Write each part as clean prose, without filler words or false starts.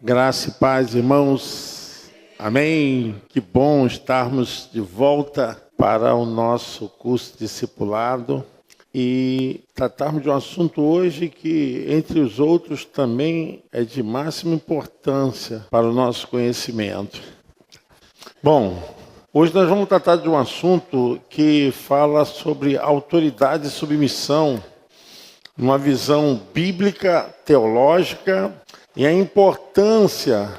Graça e paz, irmãos. Amém. Que bom estarmos de volta para o nosso curso discipulado e tratarmos de um assunto hoje que, entre os outros, também é de máxima importância para o nosso conhecimento. Bom, hoje nós vamos tratar de um assunto que fala sobre autoridade e submissão, numa visão bíblica, teológica, e a importância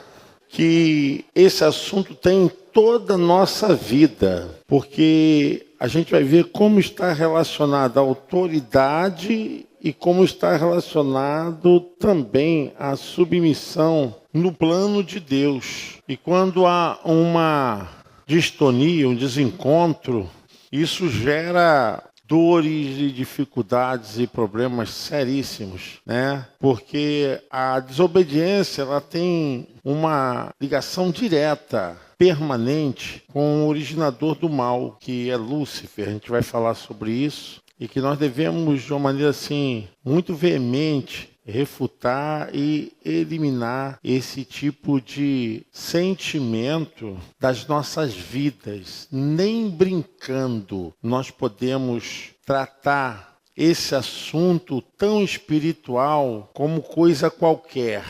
que esse assunto tem em toda a nossa vida, porque a gente vai ver como está relacionada a autoridade e como está relacionado também a submissão no plano de Deus. E quando há uma distonia, um desencontro, isso gera dores e dificuldades e problemas seríssimos, né? Porque a desobediência, ela tem uma ligação direta, permanente, com o originador do mal, que é Lúcifer. A gente vai falar sobre isso e que nós devemos, de uma maneira assim, muito veemente, refutar e eliminar esse tipo de sentimento das nossas vidas. Nem brincando nós podemos tratar esse assunto tão espiritual como coisa qualquer.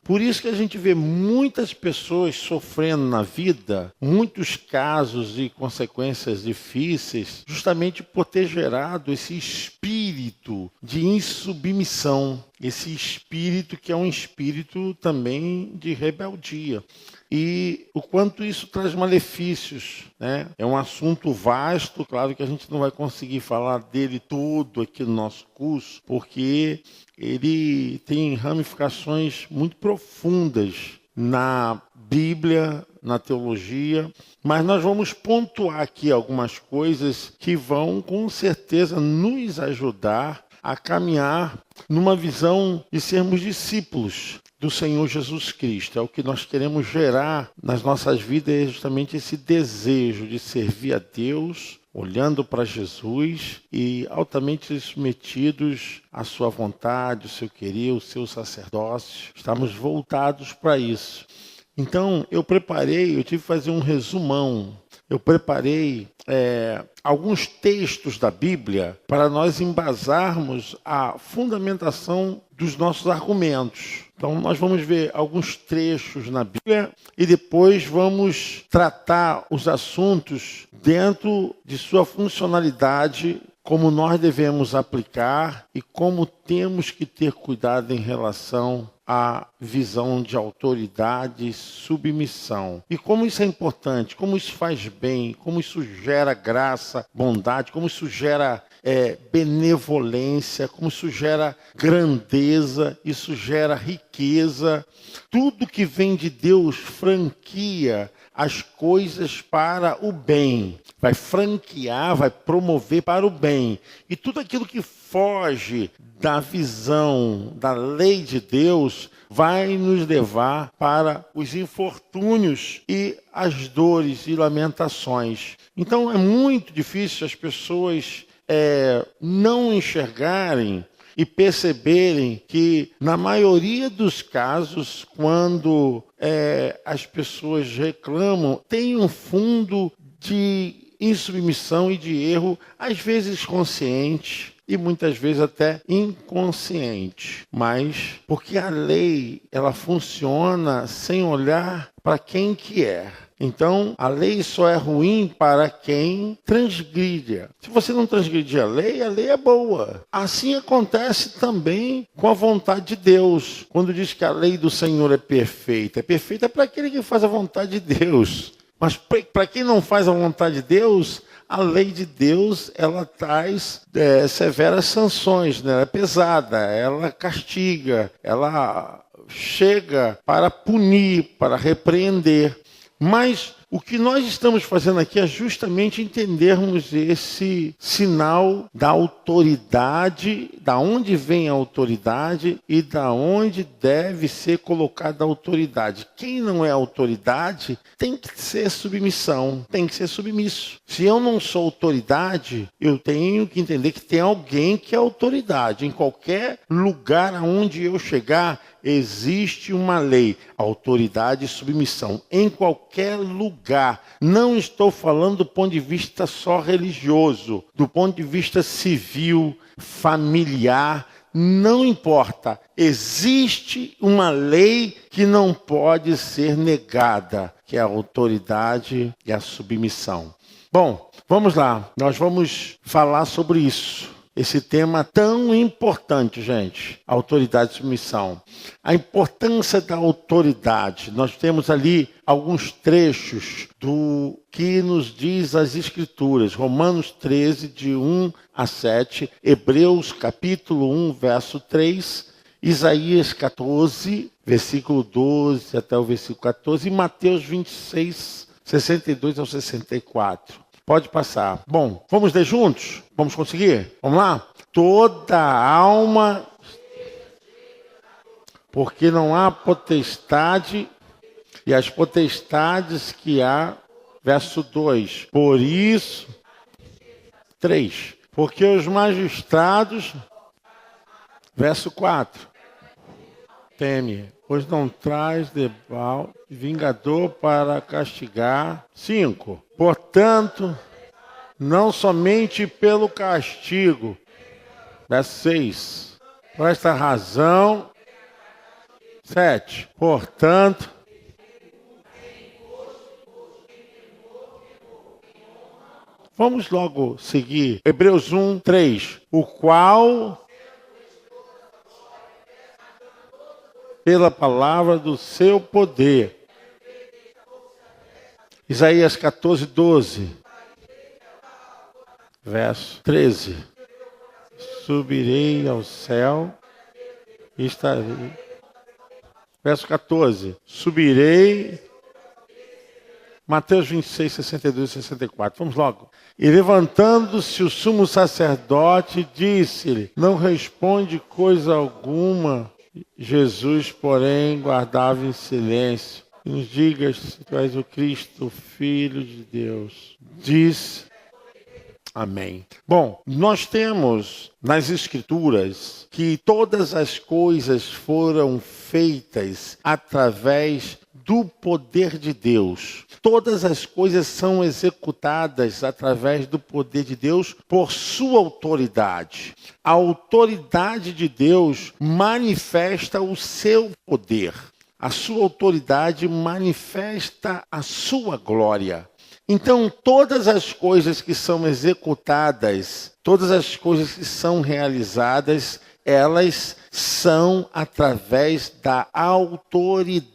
Por isso que a gente vê muitas pessoas sofrendo na vida, muitos casos e consequências difíceis, justamente por ter gerado esse espírito de insubmissão, esse espírito que é um espírito também de rebeldia. E o quanto isso traz malefícios, né? É um assunto vasto, claro que a gente não vai conseguir falar dele todo aqui no nosso curso, porque ele tem ramificações muito profundas na Bíblia, na teologia, mas nós vamos pontuar aqui algumas coisas que vão com certeza nos ajudar a caminhar numa visão de sermos discípulos do Senhor Jesus Cristo. É o que nós queremos gerar nas nossas vidas, é justamente esse desejo de servir a Deus, olhando para Jesus e altamente submetidos à sua vontade, o seu querer, o seu sacerdócio. Estamos voltados para isso. Então, eu tive que fazer um resumão. Eu preparei alguns textos da Bíblia para nós embasarmos a fundamentação dos nossos argumentos. Então, nós vamos ver alguns trechos na Bíblia e depois vamos tratar os assuntos dentro de sua funcionalidade, como nós devemos aplicar e como temos que ter cuidado em relação à visão de autoridade e submissão. E como isso é importante, como isso faz bem, como isso gera graça, bondade, como isso gera benevolência, como isso gera grandeza, isso gera riqueza. Tudo que vem de Deus franquia as coisas para o bem. Vai franquear, vai promover para o bem. E tudo aquilo que foge da visão, da lei de Deus, vai nos levar para os infortúnios e as dores e lamentações. Então é muito difícil as pessoas não enxergarem e perceberem que, na maioria dos casos, quando as pessoas reclamam, tem um fundo de insubmissão e de erro, às vezes consciente e muitas vezes até inconsciente. Mas porque a lei, ela funciona sem olhar para quem que é. Então, a lei só é ruim para quem transgride. Se você não transgredir a lei é boa. Assim acontece também com a vontade de Deus. Quando diz que a lei do Senhor é perfeita para aquele que faz a vontade de Deus. Mas para quem não faz a vontade de Deus, a lei de Deus, ela traz severas sanções, né? Ela é pesada, ela castiga, ela chega para punir, para repreender. Mas o que nós estamos fazendo aqui é justamente entendermos esse sinal da autoridade, da onde vem a autoridade e da onde deve ser colocada a autoridade. Quem não é autoridade tem que ser submissão, tem que ser submisso. Se eu não sou autoridade, eu tenho que entender que tem alguém que é autoridade. Em qualquer lugar aonde eu chegar, existe uma lei, autoridade e submissão em qualquer lugar. Não estou falando do ponto de vista só religioso, do ponto de vista civil, familiar, não importa. Existe uma lei que não pode ser negada, que é a autoridade e a submissão. Bom, vamos lá. Nós vamos falar sobre isso. Esse tema tão importante, gente, autoridade e submissão. A importância da autoridade. Nós temos ali alguns trechos do que nos diz as Escrituras. Romanos 13, de 1 a 7. Hebreus, capítulo 1, verso 3. Isaías 14, versículo 12 até o versículo 14. E Mateus 26, 62 ao 64. Pode passar. Bom, vamos ler juntos? Vamos conseguir? Vamos lá? Toda alma, porque não há potestade, e as potestades que há, verso 2. Por isso, 3. Porque os magistrados, verso 4. Teme, pois não traz vingador para castigar. 5. Portanto, não somente pelo castigo. Verso 6. Por esta razão. 7. Portanto, vamos logo seguir. Hebreus 1, 3. O qual, pela palavra do seu poder. Isaías 14, 12. Verso 13. Subirei ao céu e estarei. Verso 14. Subirei. Mateus 26, 62 e 64. Vamos logo. E levantando-se o sumo sacerdote, disse-lhe: não responde coisa alguma. Jesus, porém, guardava em silêncio. Nos digas se tu és o Cristo, o Filho de Deus. Diz amém. Bom, nós temos nas Escrituras que todas as coisas foram feitas através do poder de Deus. Todas as coisas são executadas através do poder de Deus por sua autoridade. A autoridade de Deus manifesta o seu poder. A sua autoridade manifesta a sua glória. Então, todas as coisas que são executadas, todas as coisas que são realizadas, elas são através da autoridade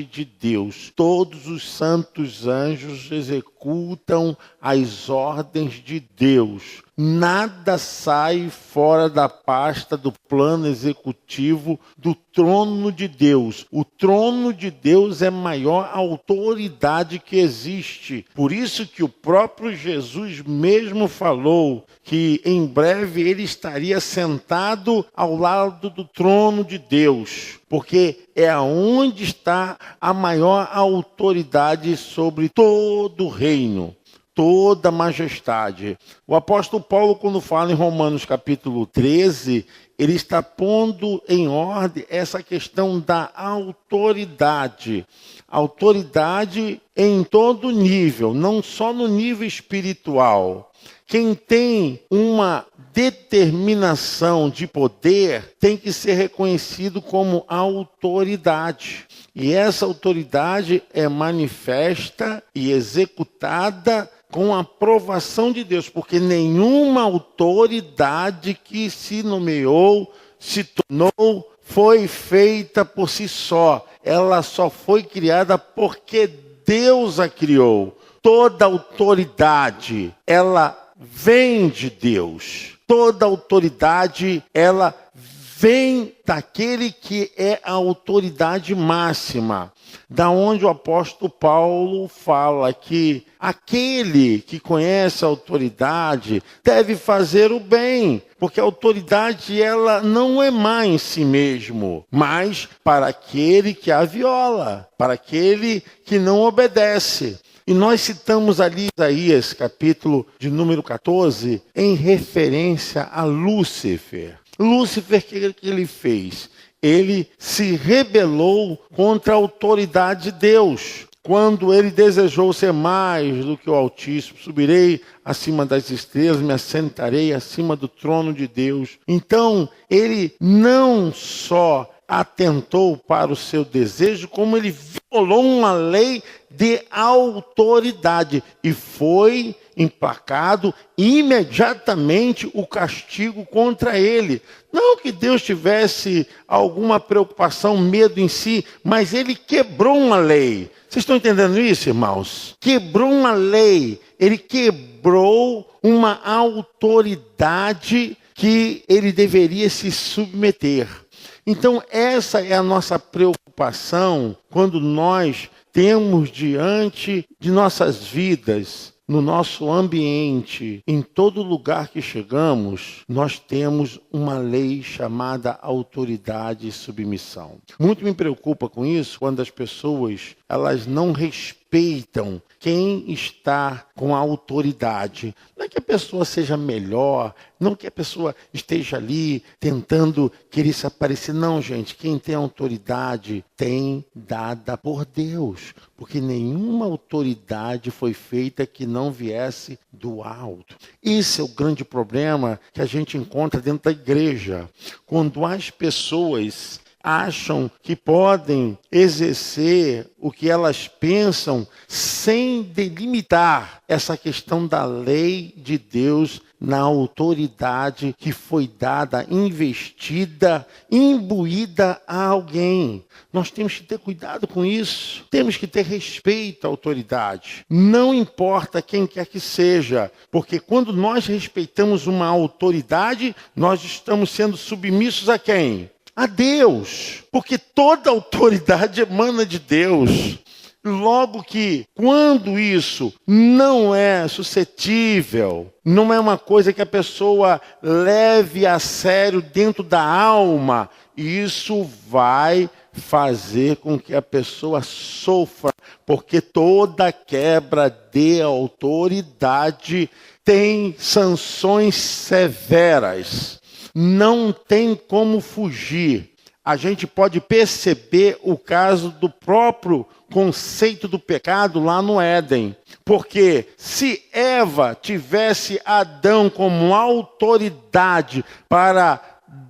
de Deus. Todos os santos anjos executam as ordens de Deus. Nada sai fora da pasta do plano executivo do trono de Deus. O trono de Deus é a maior autoridade que existe. Por isso que o próprio Jesus mesmo falou que em breve ele estaria sentado ao lado do trono de Deus, porque é aonde está a maior autoridade sobre todo o reino, toda a majestade. O apóstolo Paulo, quando fala em Romanos capítulo 13, ele está pondo em ordem essa questão da autoridade. Autoridade em todo nível, não só no nível espiritual. Quem tem uma determinação de poder tem que ser reconhecido como autoridade. E essa autoridade é manifesta e executada com a aprovação de Deus, porque nenhuma autoridade que se nomeou, se tornou, foi feita por si só. Ela só foi criada porque Deus a criou. Toda autoridade, ela vem de Deus. Toda autoridade, ela vem daquele que é a autoridade máxima. Da onde o apóstolo Paulo fala que aquele que conhece a autoridade deve fazer o bem, porque a autoridade ela não é má em si mesmo, mas para aquele que a viola, para aquele que não obedece. E nós citamos ali Isaías, capítulo de número 14, em referência a Lúcifer. Lúcifer, o que ele fez? ele se rebelou contra a autoridade de Deus. Quando ele desejou ser mais do que o Altíssimo, subirei acima das estrelas, me assentarei acima do trono de Deus. Então, ele não só atentou para o seu desejo, como ele violou uma lei de autoridade e foi emplacado imediatamente o castigo contra ele. Não que Deus tivesse alguma preocupação, medo em si, mas ele quebrou uma lei. Vocês estão entendendo isso, irmãos? Quebrou uma lei, ele quebrou uma autoridade que ele deveria se submeter. Então, essa é a nossa preocupação quando nós temos diante de nossas vidas, no nosso ambiente, em todo lugar que chegamos, nós temos uma lei chamada autoridade e submissão. Muito me preocupa com isso quando as pessoas elas não respeitam quem está com a autoridade. Não é que a pessoa seja melhor, não que a pessoa esteja ali tentando querer se aparecer. Não, gente, quem tem autoridade tem dada por Deus. Porque nenhuma autoridade foi feita que não viesse do alto. Esse é o grande problema que a gente encontra dentro da igreja. Quando as pessoas acham que podem exercer o que elas pensam sem delimitar essa questão da lei de Deus na autoridade que foi dada, investida, imbuída a alguém. Nós temos que ter cuidado com isso. Temos que ter respeito à autoridade. Não importa quem quer que seja, porque quando nós respeitamos uma autoridade, nós estamos sendo submissos a quem? A Deus, porque toda autoridade emana de Deus. Logo que, quando isso não é suscetível, não é uma coisa que a pessoa leve a sério dentro da alma, isso vai fazer com que a pessoa sofra, porque toda quebra de autoridade tem sanções severas. Não tem como fugir. A gente pode perceber o caso do próprio conceito do pecado lá no Éden. Porque se Eva tivesse Adão como autoridade para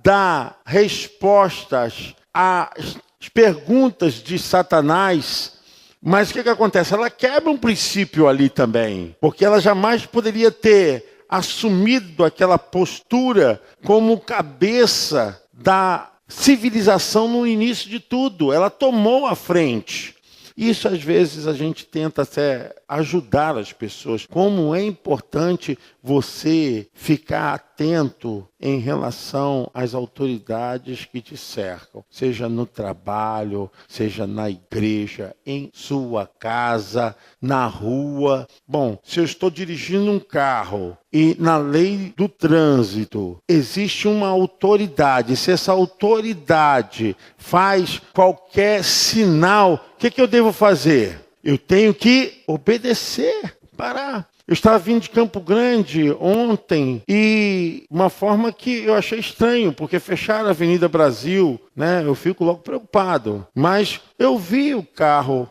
dar respostas às perguntas de Satanás, mas o que acontece? Ela quebra um princípio ali também. Porque ela jamais poderia ter assumido aquela postura como cabeça da civilização no início de tudo. Ela tomou a frente. Isso às vezes a gente tenta até ajudar as pessoas. Como é importante você ficar atento em relação às autoridades que te cercam. Seja no trabalho, seja na igreja, em sua casa, na rua. Bom, se eu estou dirigindo um carro e na lei do trânsito existe uma autoridade, se essa autoridade faz qualquer sinal, o que eu devo fazer? Eu tenho que obedecer, parar. Eu estava vindo de Campo Grande ontem e uma forma que eu achei estranho, porque fecharam a Avenida Brasil, né? Eu fico logo preocupado. Mas eu vi o carro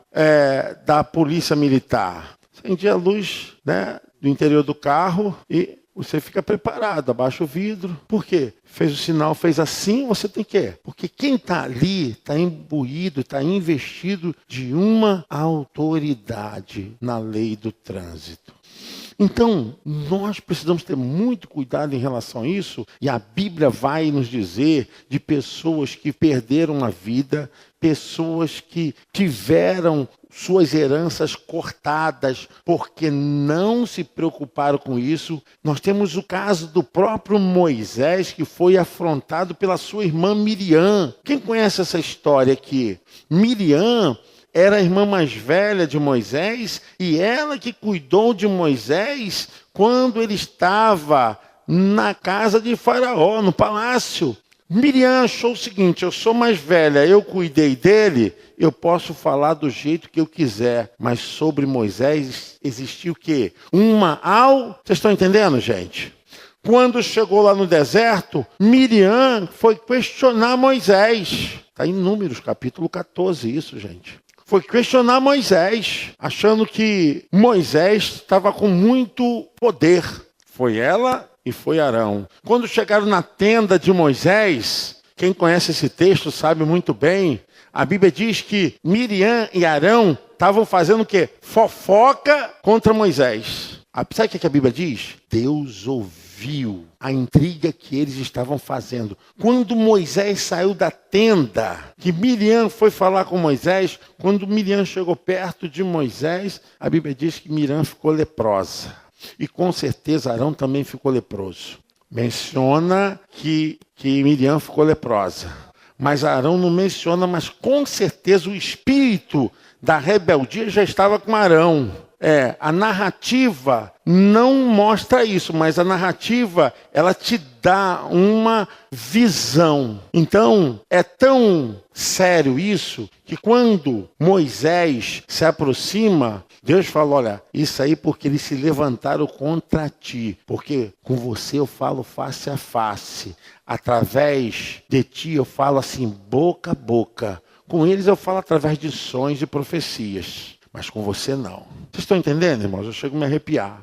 da Polícia Militar. Acendi a luz, né, do interior do carro e você fica preparado, abaixa o vidro. Por quê? Fez o sinal, fez assim, você tem que ir. Porque quem está ali está imbuído, está investido de uma autoridade na lei do trânsito. Então, nós precisamos ter muito cuidado em relação a isso, e a Bíblia vai nos dizer de pessoas que perderam a vida, pessoas que tiveram suas heranças cortadas porque não se preocuparam com isso. Nós temos o caso do próprio Moisés, que foi afrontado pela sua irmã Miriam. Quem conhece essa história aqui? Miriam era a irmã mais velha de Moisés e ela que cuidou de Moisés quando ele estava na casa de Faraó, no palácio. Miriam achou o seguinte: eu sou mais velha, eu cuidei dele, eu posso falar do jeito que eu quiser. Mas sobre Moisés existiu o quê? Vocês estão entendendo, gente? Quando chegou lá no deserto, Miriam foi questionar Moisés. Está em Números, capítulo 14, isso, gente. Foi questionar Moisés, achando que Moisés estava com muito poder. Foi ela e foi Arão. Quando chegaram na tenda de Moisés, quem conhece esse texto sabe muito bem, a Bíblia diz que Miriam e Arão estavam fazendo o quê? Fofoca contra Moisés. Sabe o que a Bíblia diz? Deus ouviu a intriga que eles estavam fazendo. Quando Moisés saiu da tenda, que Miriam foi falar com Moisés, quando Miriam chegou perto de Moisés, a Bíblia diz que Miriam ficou leprosa. E com certeza Arão também ficou leproso. Menciona que Miriam ficou leprosa. Mas Arão não menciona, mas com certeza o espírito da rebeldia já estava com Arão. A narrativa não mostra isso, mas a narrativa, ela te dá uma visão. Então, é tão sério isso, que quando Moisés se aproxima, Deus fala, olha, isso aí porque eles se levantaram contra ti, porque com você eu falo face a face, através de ti eu falo assim, boca a boca, com eles eu falo através de sonhos e profecias, mas com você não. Vocês estão entendendo, irmãos? Eu chego a me arrepiar.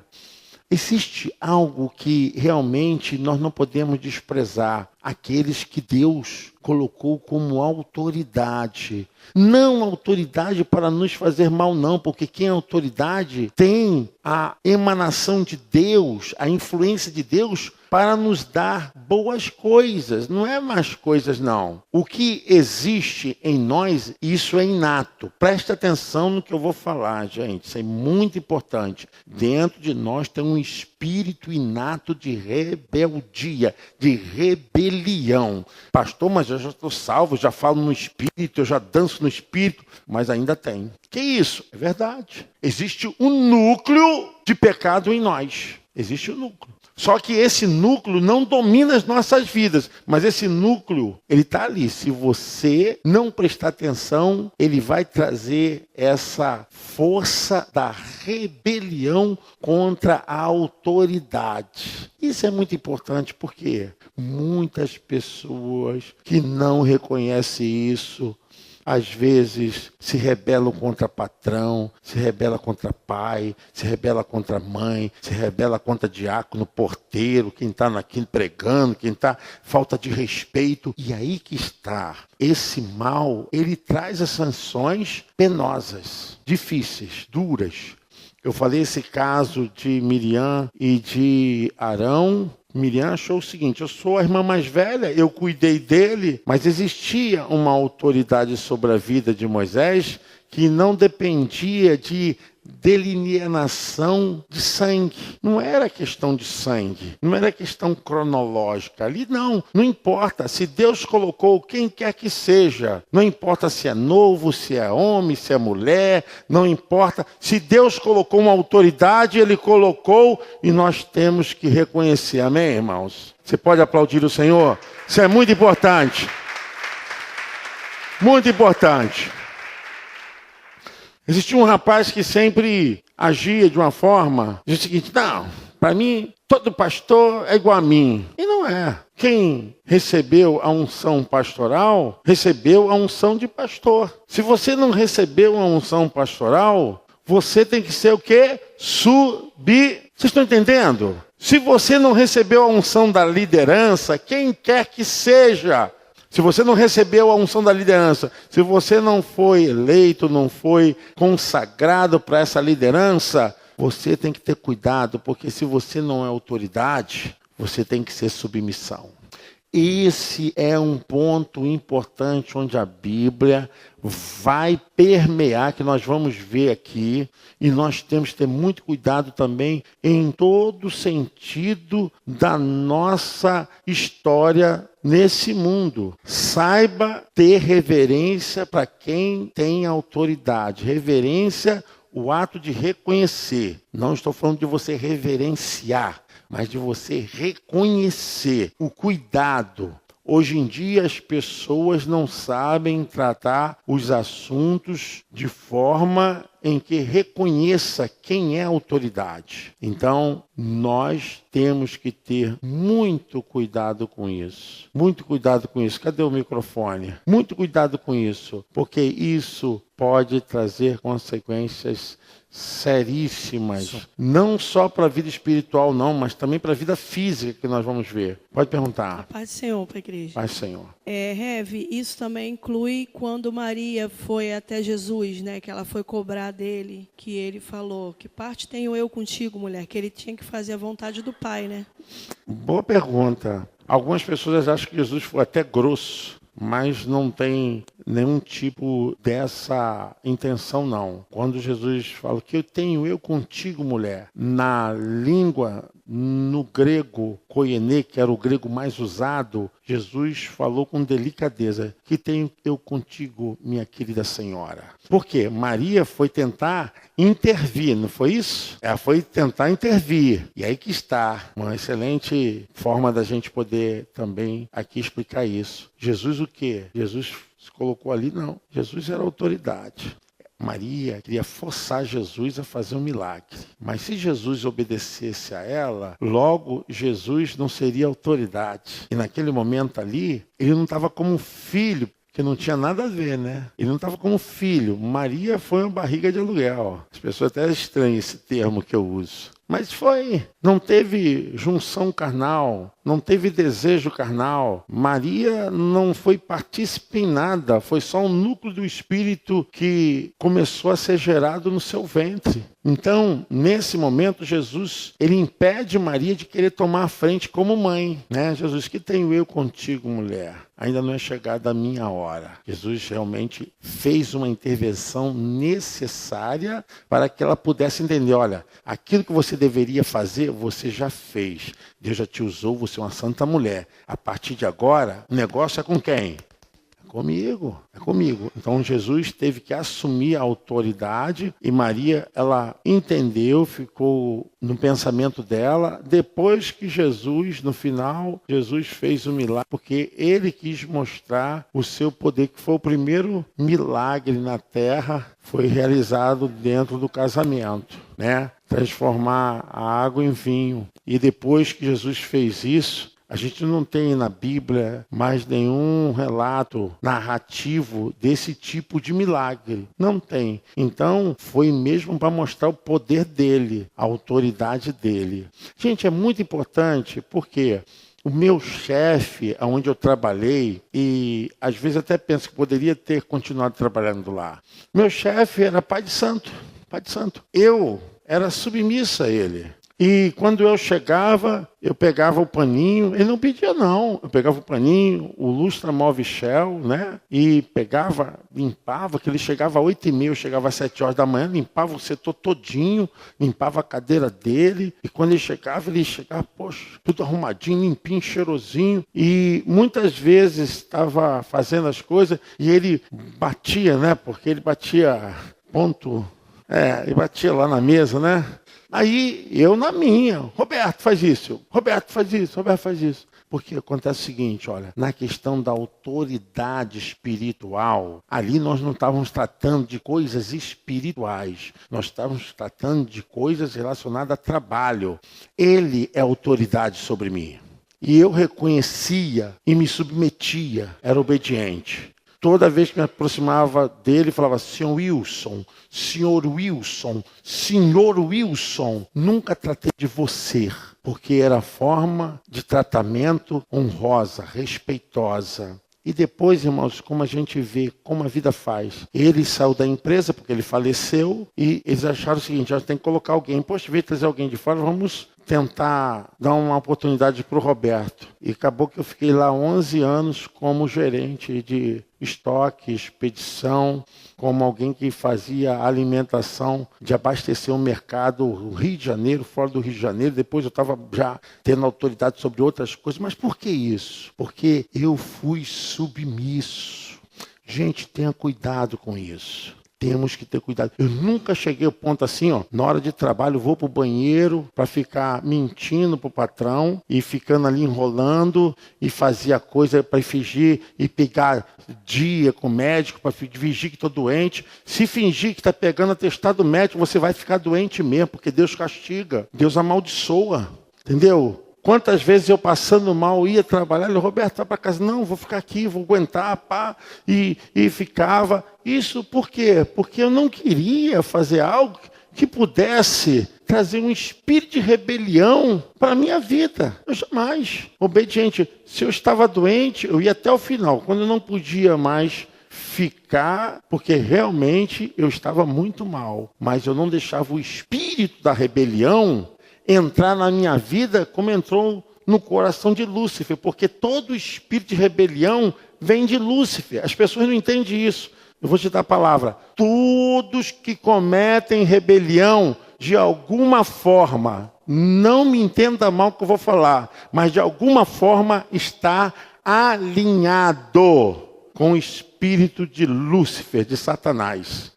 Existe algo que realmente nós não podemos desprezar. Aqueles que Deus colocou como autoridade. Não autoridade para nos fazer mal, não. Porque quem é autoridade tem a emanação de Deus, a influência de Deus para nos dar boas coisas. Não é más coisas, não. O que existe em nós, isso é inato. Presta atenção no que eu vou falar, gente. Isso é muito importante. Dentro de nós tem um espírito inato de rebeldia, de rebelião. Pastor, mas eu já estou salvo, já falo no espírito, eu já danço no espírito, mas ainda tem. Que isso? É verdade. Existe um núcleo de pecado em nós. Existe um núcleo. Só que esse núcleo não domina as nossas vidas, mas esse núcleo, ele está ali. Se você não prestar atenção, ele vai trazer essa força da rebelião contra a autoridade. Isso é muito importante porque muitas pessoas que não reconhecem isso, às vezes se rebelam contra patrão, se rebela contra pai, se rebela contra mãe, se rebela contra diácono, porteiro, quem está aqui pregando, quem está falta de respeito. E aí que está. Esse mal, ele traz as sanções penosas, difíceis, duras. Eu falei esse caso de Miriam e de Arão. Miriam achou o seguinte, eu sou a irmã mais velha, eu cuidei dele, mas existia uma autoridade sobre a vida de Moisés que não dependia de delineação de sangue. Não era questão de sangue, não era questão cronológica. Ali não importa. Se Deus colocou quem quer que seja, não importa se é novo, se é homem, se é mulher, não importa. Se Deus colocou uma autoridade, Ele colocou e nós temos que reconhecer. Amém, irmãos? Você pode aplaudir o Senhor? Isso é muito importante. Muito importante. Existia um rapaz que sempre agia de uma forma, diz o seguinte, não, para mim, todo pastor é igual a mim. E não é. Quem recebeu a unção pastoral, recebeu a unção de pastor. Se você não recebeu a unção pastoral, você tem que ser o quê? Vocês estão entendendo? Se você não recebeu a unção da liderança, quem quer que seja, se você não recebeu a unção da liderança, se você não foi eleito, não foi consagrado para essa liderança, você tem que ter cuidado, porque se você não é autoridade, você tem que ser submissão. Esse é um ponto importante onde a Bíblia vai permear, que nós vamos ver aqui, e nós temos que ter muito cuidado também em todo o sentido da nossa história nesse mundo. Saiba ter reverência para quem tem autoridade. Reverência, o ato de reconhecer. Não estou falando de você reverenciar, mas de você reconhecer o cuidado. Hoje em dia as pessoas não sabem tratar os assuntos de forma em que reconheça quem é a autoridade. Então, nós temos que ter muito cuidado com isso. Muito cuidado com isso. Cadê o microfone? Muito cuidado com isso, porque isso pode trazer consequências seríssimas, não só para a vida espiritual, não, mas também para a vida física que nós vamos ver. Pode perguntar. Paz do Senhor para a igreja. Paz do Senhor. Rev, isso também inclui quando Maria foi até Jesus, né? Que ela foi cobrar dele, que ele falou, que parte tenho eu contigo, mulher? Que ele tinha que fazer a vontade do Pai, né? Boa pergunta. Algumas pessoas acham que Jesus foi até grosso, mas não tem nenhum tipo dessa intenção, não. Quando Jesus fala que eu tenho eu contigo, mulher, na língua, no grego koiné, que era o grego mais usado, Jesus falou com delicadeza, que tenho eu contigo, minha querida senhora. Por quê? Maria foi tentar intervir, não foi isso? Ela foi tentar intervir. E aí que está uma excelente forma da gente poder também aqui explicar isso. Jesus o quê? Jesus se colocou ali? Não. Jesus era autoridade. Maria queria forçar Jesus a fazer um milagre. Mas se Jesus obedecesse a ela, logo Jesus não seria autoridade. E naquele momento ali, ele não estava como um filho, que não tinha nada a ver, né? Ele não estava como filho. Maria foi uma barriga de aluguel. As pessoas até estranham esse termo que eu uso. Mas foi, não teve junção carnal, não teve desejo carnal. Maria não foi partícipe em nada, foi só um núcleo do Espírito que começou a ser gerado no seu ventre. Então, nesse momento, Jesus, ele impede Maria de querer tomar a frente como mãe, né? Jesus, que tenho eu contigo, mulher? Ainda não é chegada a minha hora. Jesus realmente fez uma intervenção necessária para que ela pudesse entender, olha, aquilo que você deveria fazer, você já fez. Deus já te usou, você é uma santa mulher. A partir de agora, o negócio é com quem? Comigo, é comigo. Então Jesus teve que assumir a autoridade e Maria, ela entendeu, ficou no pensamento dela. Depois que Jesus, no final, Jesus fez o milagre, porque ele quis mostrar o seu poder, que foi o primeiro milagre na terra, foi realizado dentro do casamento, né? Transformar a água em vinho. E depois que Jesus fez isso, a gente não tem na Bíblia mais nenhum relato narrativo desse tipo de milagre. Não tem. Então, foi mesmo para mostrar o poder dele, a autoridade dele. Gente, é muito importante porque o meu chefe, onde eu trabalhei, e às vezes até penso que poderia ter continuado trabalhando lá. Meu chefe era pai de santo, pai de santo. Eu era submissa a ele. E quando eu chegava, eu pegava o paninho, ele não pedia não, eu pegava o paninho, o Lustra Móvel Shell, né? E pegava, limpava, que ele chegava às 8h30, eu chegava às 7 horas da manhã, limpava o setor todinho, limpava a cadeira dele, e quando ele chegava, poxa, tudo arrumadinho, limpinho, cheirosinho, e muitas vezes estava fazendo as coisas, e ele batia, né? Porque ele batia ponto, ele batia lá na mesa, né? Aí, eu na minha, Roberto faz isso, Roberto faz isso, Roberto faz isso. Porque acontece o seguinte, olha, na questão da autoridade espiritual, ali nós não estávamos tratando de coisas espirituais, nós estávamos tratando de coisas relacionadas a trabalho. Ele é autoridade sobre mim. E eu reconhecia e me submetia, era obediente. Toda vez que me aproximava dele, falava, senhor Wilson, senhor Wilson, senhor Wilson. Nunca tratei de você, porque era forma de tratamento honrosa, respeitosa. E depois, irmãos, como a gente vê, como a vida faz. Ele saiu da empresa porque ele faleceu e eles acharam o seguinte, tem que colocar alguém. Poxa, veio trazer alguém de fora, vamos tentar dar uma oportunidade para o Roberto. E acabou que eu fiquei lá 11 anos como gerente de estoque, expedição, como alguém que fazia alimentação, de abastecer o mercado no Rio de Janeiro, fora do Rio de Janeiro. Depois eu estava já tendo autoridade sobre outras coisas. Mas por que isso? Porque eu fui submisso. Gente, tenha cuidado com isso. temos que ter cuidado. Eu nunca cheguei ao ponto assim, ó, na hora de trabalho eu vou pro banheiro para ficar mentindo pro patrão e ficando ali enrolando e fazer a coisa para fingir e pegar dia com o médico para fingir que estou doente. Se fingir que está pegando atestado médico, você vai ficar doente mesmo, porque Deus castiga, Deus amaldiçoa, entendeu? Quantas vezes eu passando mal ia trabalhar, ele, Roberto, vai para casa. Não, vou ficar aqui, vou aguentar, pá. E ficava. Isso por quê? Porque eu não queria fazer algo que pudesse trazer um espírito de rebelião para a minha vida. Eu jamais. Obediente. Se eu estava doente, eu ia até o final. Quando eu não podia mais ficar, porque realmente eu estava muito mal. Mas eu não deixava o espírito da rebelião entrar na minha vida como entrou no coração de Lúcifer, porque todo espírito de rebelião vem de Lúcifer. As pessoas não entendem isso. Eu vou te dar a palavra. Todos que cometem rebelião, de alguma forma, não me entenda mal o que eu vou falar, mas de alguma forma está alinhado com o espírito de Lúcifer, de Satanás.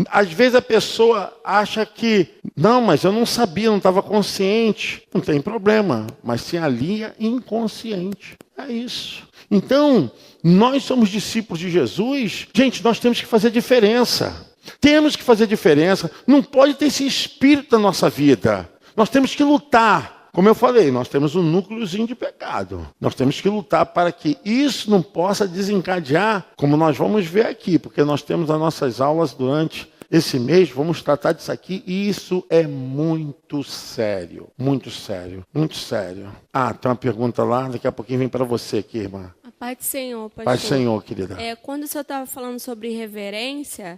Às vezes a pessoa acha que, não, mas eu não sabia, não estava consciente. Não tem problema, mas se alinha inconsciente. É isso. Então, nós somos discípulos de Jesus. Gente, nós temos que fazer diferença. Temos que fazer diferença. Não pode ter esse espírito na nossa vida. Nós temos que lutar. Como eu falei, nós temos um núcleozinho de pecado. Nós temos que lutar para que isso não possa desencadear, como nós vamos ver aqui, porque nós temos as nossas aulas durante esse mês, vamos tratar disso aqui, e isso é muito sério, muito sério, muito sério. Ah, tem uma pergunta lá, daqui a pouquinho vem para você aqui, irmã. Paz do Senhor, pastor. Paz do Senhor, querida. Quando o senhor estava falando sobre reverência,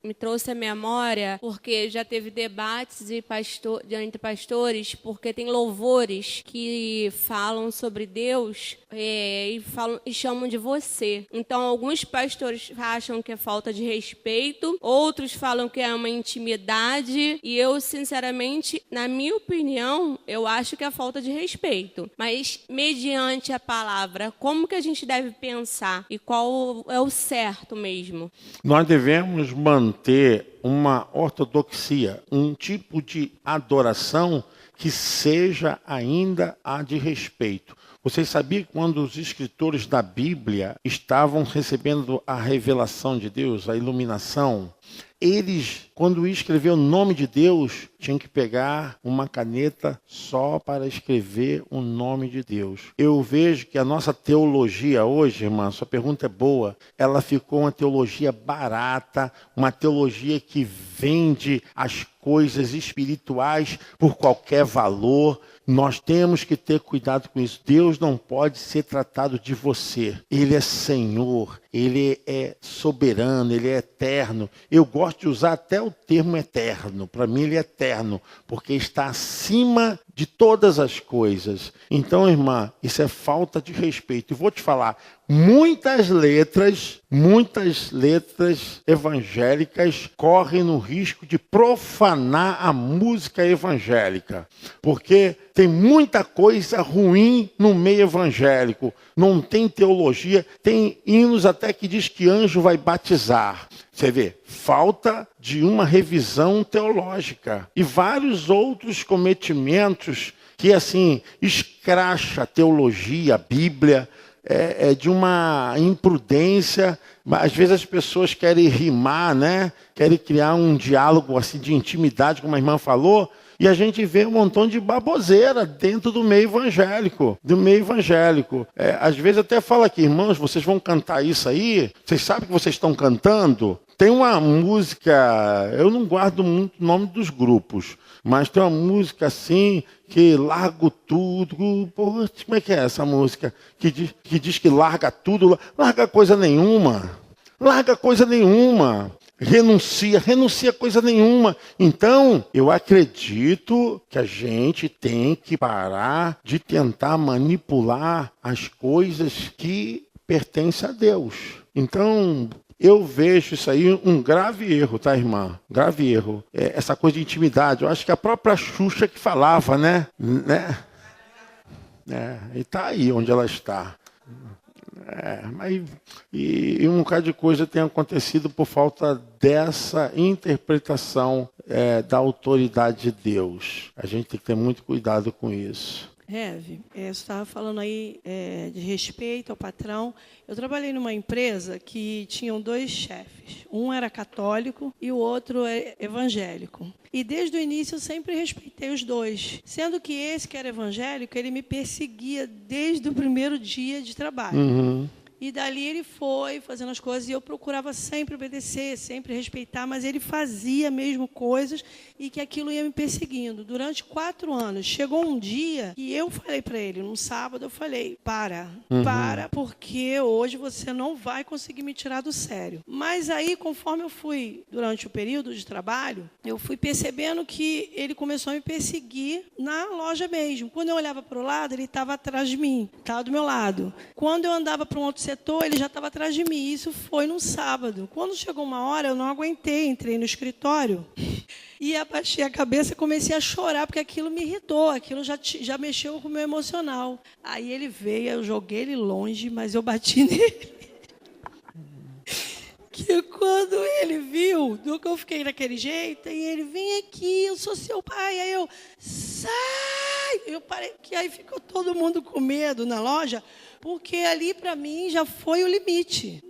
me trouxe à memória, porque já teve debates entre pastores, porque tem louvores que falam sobre Deus e chamam de você. Então, alguns pastores acham que é falta de respeito, outros falam que é uma intimidade, e eu, sinceramente, na minha opinião, eu acho que é falta de respeito. Mas, mediante a palavra, como que a gente deve pensar e qual é o certo mesmo? Nós devemos manter uma ortodoxia, um tipo de adoração que seja ainda a de respeito. Vocês sabiam que quando os escritores da Bíblia estavam recebendo a revelação de Deus, a iluminação, eles, quando escrever o nome de Deus, tinham que pegar uma caneta só para escrever o nome de Deus. Eu vejo que a nossa teologia hoje, irmã, sua pergunta é boa, ela ficou uma teologia barata, uma teologia que vende as coisas espirituais por qualquer valor. Nós temos que ter cuidado com isso. Deus não pode ser tratado de você. Ele é Senhor, Ele é soberano, Ele é eterno. Eu gosto de usar até o termo eterno. Para mim Ele é eterno, porque está acima de todas as coisas. Então, irmã, isso é falta de respeito. E vou te falar, muitas letras evangélicas correm no risco de profanar a música evangélica. Porque tem muita coisa ruim no meio evangélico. Não tem teologia, tem hinos até que diz que anjo vai batizar. Você vê, falta de uma revisão teológica. E vários outros cometimentos que, assim, escracha a teologia, a Bíblia, é de uma imprudência. Às vezes as pessoas querem rimar, né? Querem criar um diálogo assim, de intimidade, como a irmã falou, e a gente vê um montão de baboseira dentro do meio evangélico. Às vezes até fala aqui, irmãos, vocês vão cantar isso aí? Vocês sabem que vocês estão cantando? Tem uma música, eu não guardo muito o nome dos grupos, mas tem uma música assim, que largo tudo. Pô, como é que é essa música? Que diz que larga tudo, larga coisa nenhuma. Renuncia coisa nenhuma. Então, eu acredito que a gente tem que parar de tentar manipular as coisas que pertencem a Deus. Então, eu vejo isso aí um grave erro, tá, irmã? Grave erro. Essa coisa de intimidade. Eu acho que a própria Xuxa que falava, né? E tá aí onde ela está. E um bocado de coisa tem acontecido por falta dessa interpretação da autoridade de Deus. A gente tem que ter muito cuidado com isso. Você estava falando aí de respeito ao patrão. Eu trabalhei numa empresa que tinham 2 chefes. Um era católico e o outro é evangélico. E desde o início eu sempre respeitei os 2. Sendo que esse que era evangélico, ele me perseguia desde o primeiro dia de trabalho. Uhum. E dali ele foi fazendo as coisas e eu procurava sempre obedecer, sempre respeitar, mas ele fazia mesmo coisas e que aquilo ia me perseguindo. Durante 4 anos, chegou um dia que eu falei para ele, num sábado, eu falei, para, porque hoje você não vai conseguir me tirar do sério. Mas aí, conforme eu fui, durante o período de trabalho, eu fui percebendo que ele começou a me perseguir na loja mesmo. Quando eu olhava para o lado, ele estava atrás de mim, estava do meu lado. Quando eu andava para um outro setor, ele já estava atrás de mim. Isso foi num sábado. Quando chegou uma hora, eu não aguentei, entrei no escritório e abaixei a cabeça e comecei a chorar, porque aquilo me irritou, aquilo já mexeu com o meu emocional. Aí ele veio, eu joguei ele longe, mas eu bati nele. Que quando ele viu do que eu fiquei daquele jeito, e ele, vem aqui, eu sou seu pai. Aí eu, sai! Eu parei, que aí ficou todo mundo com medo na loja, porque ali para mim já foi o limite.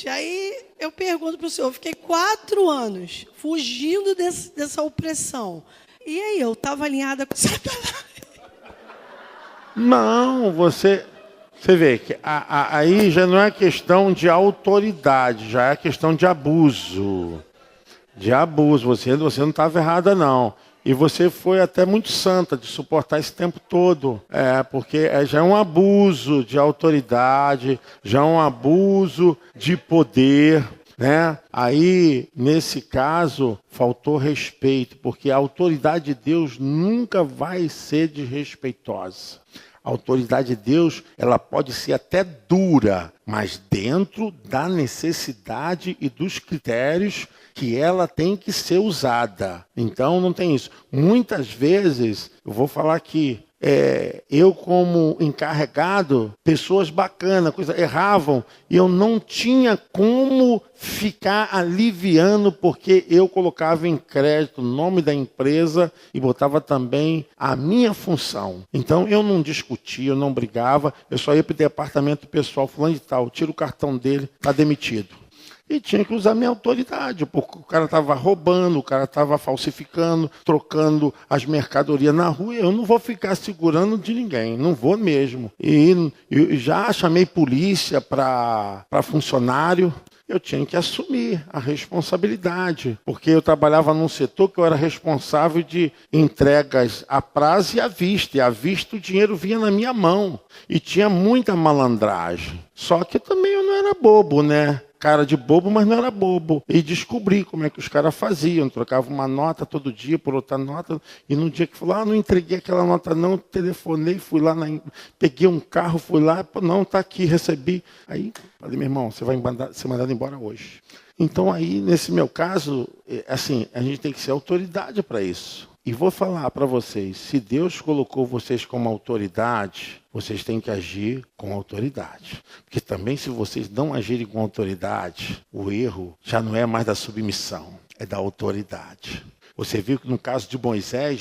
Aí eu pergunto para o senhor, eu fiquei 4 anos fugindo dessa opressão. E aí, eu estava alinhada com Satanás. Não, você vê que aí já não é questão de autoridade, já é questão de abuso. Você não estava errada, não. E você foi até muito santa de suportar esse tempo todo. Porque já é um abuso de autoridade, já é um abuso de poder, né? Aí, nesse caso, faltou respeito, porque a autoridade de Deus nunca vai ser desrespeitosa. A autoridade de Deus, ela pode ser até dura, mas dentro da necessidade e dos critérios que ela tem que ser usada. Então, não tem isso. Muitas vezes, eu vou falar aqui, eu como encarregado, pessoas bacanas, erravam, e eu não tinha como ficar aliviando, porque eu colocava em crédito o nome da empresa e botava também a minha função. Então eu não discutia, eu não brigava, eu só ia para o departamento pessoal, fulano de tal, tira o cartão dele, está demitido. E tinha que usar minha autoridade, porque o cara estava roubando, o cara estava falsificando, trocando as mercadorias na rua. Eu não vou ficar segurando de ninguém, não vou mesmo. E eu já chamei polícia para funcionário. Eu tinha que assumir a responsabilidade, porque eu trabalhava num setor que eu era responsável de entregas a prazo e à vista. E à vista o dinheiro vinha na minha mão. E tinha muita malandragem. Só que também eu não era bobo, né? Cara de bobo, mas não era bobo. E descobri como é que os caras faziam. Trocava uma nota todo dia por outra nota. E no dia que falou, não entreguei aquela nota não, telefonei, fui lá, peguei um carro, fui lá, não, tá aqui, recebi. Aí falei, meu irmão, você vai ser mandado embora hoje. Então aí, nesse meu caso, assim, a gente tem que ser autoridade para isso. E vou falar para vocês, se Deus colocou vocês como autoridade, vocês têm que agir com autoridade. Porque também se vocês não agirem com autoridade, o erro já não é mais da submissão, é da autoridade. Você viu que no caso de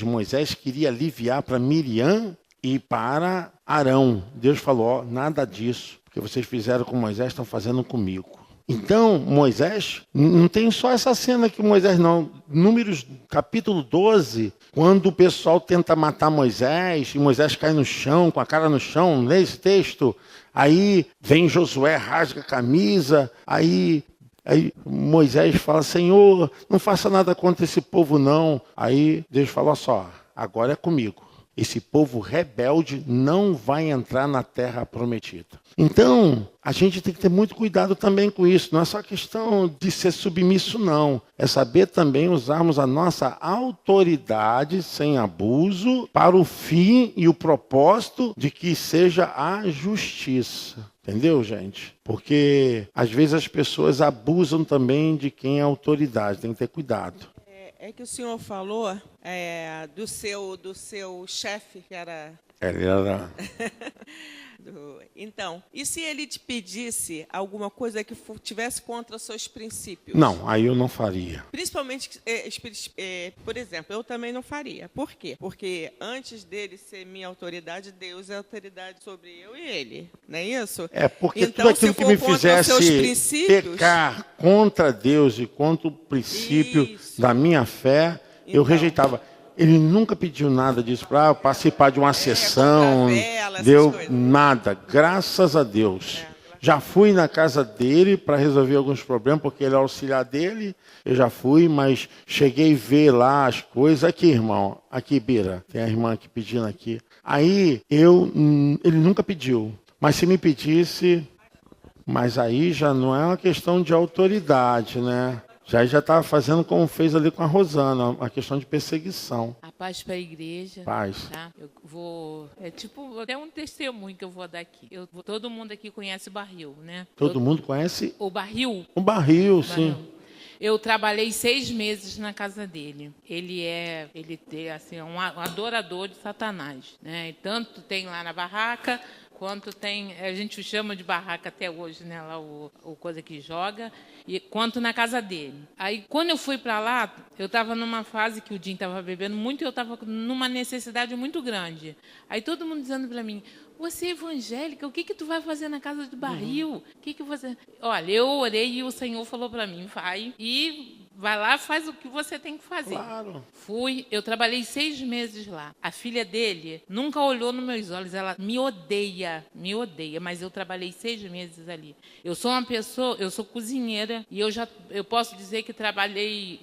Moisés queria aliviar para Miriam e para Arão. Deus falou, nada disso, porque vocês fizeram com Moisés, estão fazendo comigo. Então, Moisés, não tem só essa cena aqui, Moisés não. Números, capítulo 12, quando o pessoal tenta matar Moisés, e Moisés cai no chão, com a cara no chão, lê esse texto. Aí vem Josué, rasga a camisa, aí Moisés fala, Senhor, não faça nada contra esse povo não. Aí Deus fala, olha só, agora é comigo. Esse povo rebelde não vai entrar na terra prometida. Então, a gente tem que ter muito cuidado também com isso. Não é só questão de ser submisso, não. É saber também usarmos a nossa autoridade sem abuso para o fim e o propósito de que seja a justiça. Entendeu, gente? Porque, às vezes, as pessoas abusam também de quem é autoridade. Tem que ter cuidado. É que o senhor falou do seu chefe, que era Ele era... Então, e se ele te pedisse alguma coisa que tivesse contra os seus princípios? Não, aí eu não faria. Principalmente, por exemplo, eu também não faria. Por quê? Porque antes dele ser minha autoridade, Deus é autoridade sobre eu e ele. Não é isso? É porque então, tudo aquilo que me fizesse pecar contra Deus e contra o princípio da minha fé, eu rejeitava. Ele nunca pediu nada disso para participar de uma sessão, deu nada, graças a Deus. Já fui na casa dele para resolver alguns problemas, porque ele é auxiliar dele, eu já fui, mas cheguei a ver lá as coisas. Aqui, irmão, aqui, Bira, tem a irmã aqui pedindo aqui. Aí, ele nunca pediu, mas se me pedisse, mas aí já não é uma questão de autoridade, né? Já estava fazendo como fez ali com a Rosana, uma questão de perseguição. A paz para a igreja. Paz. Tá? Eu vou... até um testemunho que eu vou dar aqui. Todo mundo aqui conhece o barril, né? Todo mundo conhece? O barril? O barril, sim. Eu trabalhei 6 meses na casa dele. Ele é assim, um adorador de Satanás, né? E tanto tem lá na barraca, quanto tem, a gente chama de barraca até hoje, né? Lá o coisa que joga, e quanto na casa dele. Aí, quando eu fui para lá, eu estava numa fase que o Dinho estava bebendo muito e eu estava numa necessidade muito grande. Aí todo mundo dizendo para mim: você é evangélica, o que tu vai fazer na casa do barril? O que você... Olha, eu orei e o Senhor falou para mim: vai lá, faz o que você tem que fazer. Claro. Fui, eu trabalhei 6 meses lá. A filha dele nunca olhou nos meus olhos, ela me odeia, mas eu trabalhei 6 meses ali. Eu sou uma pessoa, eu sou cozinheira e eu posso dizer que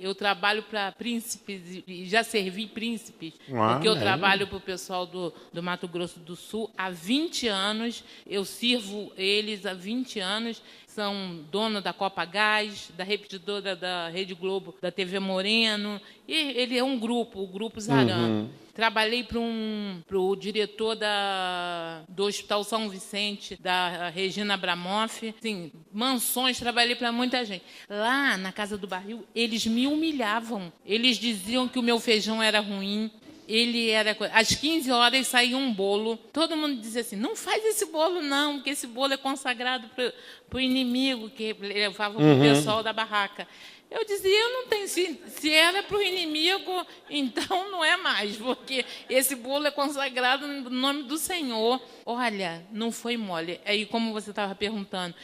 eu trabalho para príncipes e já servi príncipes, porque eu trabalho para o pessoal do Mato Grosso do Sul há 20 anos, eu sirvo eles há 20 anos. São dono da Copa Gás, da repetidora da Rede Globo, da TV Moreno. E ele é um grupo, o Grupo Zaran. Trabalhei para o diretor do Hospital São Vicente, da Regina Abramoff. Sim, mansões, trabalhei para muita gente. Lá, na Casa do Barril, eles me humilhavam. Eles diziam que o meu feijão era ruim. Às 15 horas saía um bolo. Todo mundo dizia assim: não faz esse bolo não, porque esse bolo é consagrado para o inimigo, que levava para o pessoal da barraca. Eu dizia: eu não tenho, se era para o inimigo, então não é mais, porque esse bolo é consagrado no nome do Senhor. Olha, não foi mole. Aí, como você estava perguntando,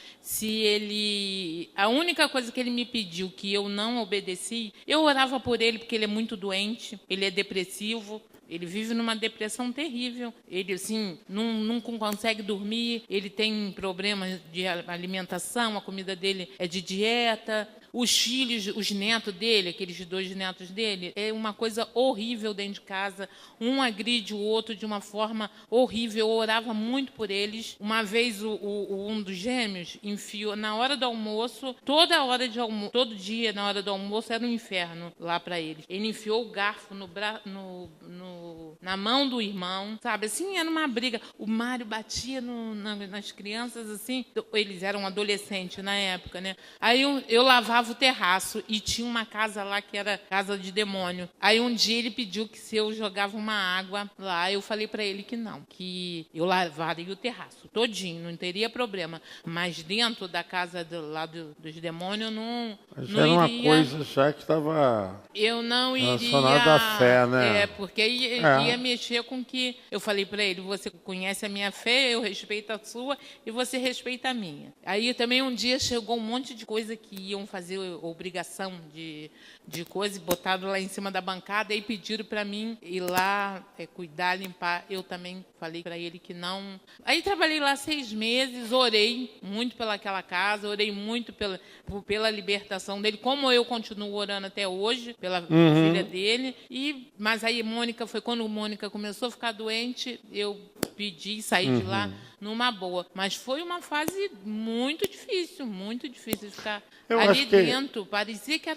a única coisa que ele me pediu que eu não obedeci, eu orava por ele, porque ele é muito doente, ele é depressivo. Ele vive numa depressão terrível. Ele, assim, não consegue dormir. Ele tem problemas de alimentação. A comida dele é de dieta. Os filhos, os netos dele, aqueles 2 netos dele, é uma coisa horrível dentro de casa. Um agride o outro de uma forma horrível. Eu orava muito por eles. Uma vez, um dos gêmeos enfiou, na hora do almoço, todo dia, na hora do almoço, era um inferno lá para eles. Ele enfiou o garfo na mão do irmão, sabe? Assim, era uma briga. O Mário batia nas crianças, assim. Eles eram adolescentes na época, né? Aí eu lavava o terraço e tinha uma casa lá que era casa de demônio. Aí um dia ele pediu que se eu jogava uma água lá, eu falei para ele que não, que eu lavaria o terraço todinho, não teria problema. Mas dentro da casa dos demônios não era uma coisa já que estava... Eu não iria... relacionada à fé, né? Porque ia mexer com que... Eu falei para ele: você conhece a minha fé, eu respeito a sua e você respeita a minha. Aí também um dia chegou um monte de coisa que iam fazer obrigação de coisa, botaram lá em cima da bancada e pediram para mim ir lá cuidar, limpar. Eu também falei para ele que não. Aí trabalhei lá 6 meses, orei muito pelaquela casa, orei muito pela libertação dele, como eu continuo orando até hoje, pela filha dele. Mas aí quando Mônica começou a ficar doente, eu pedi sair de lá numa boa. Mas foi uma fase muito difícil de ficar ali dentro. Parecia que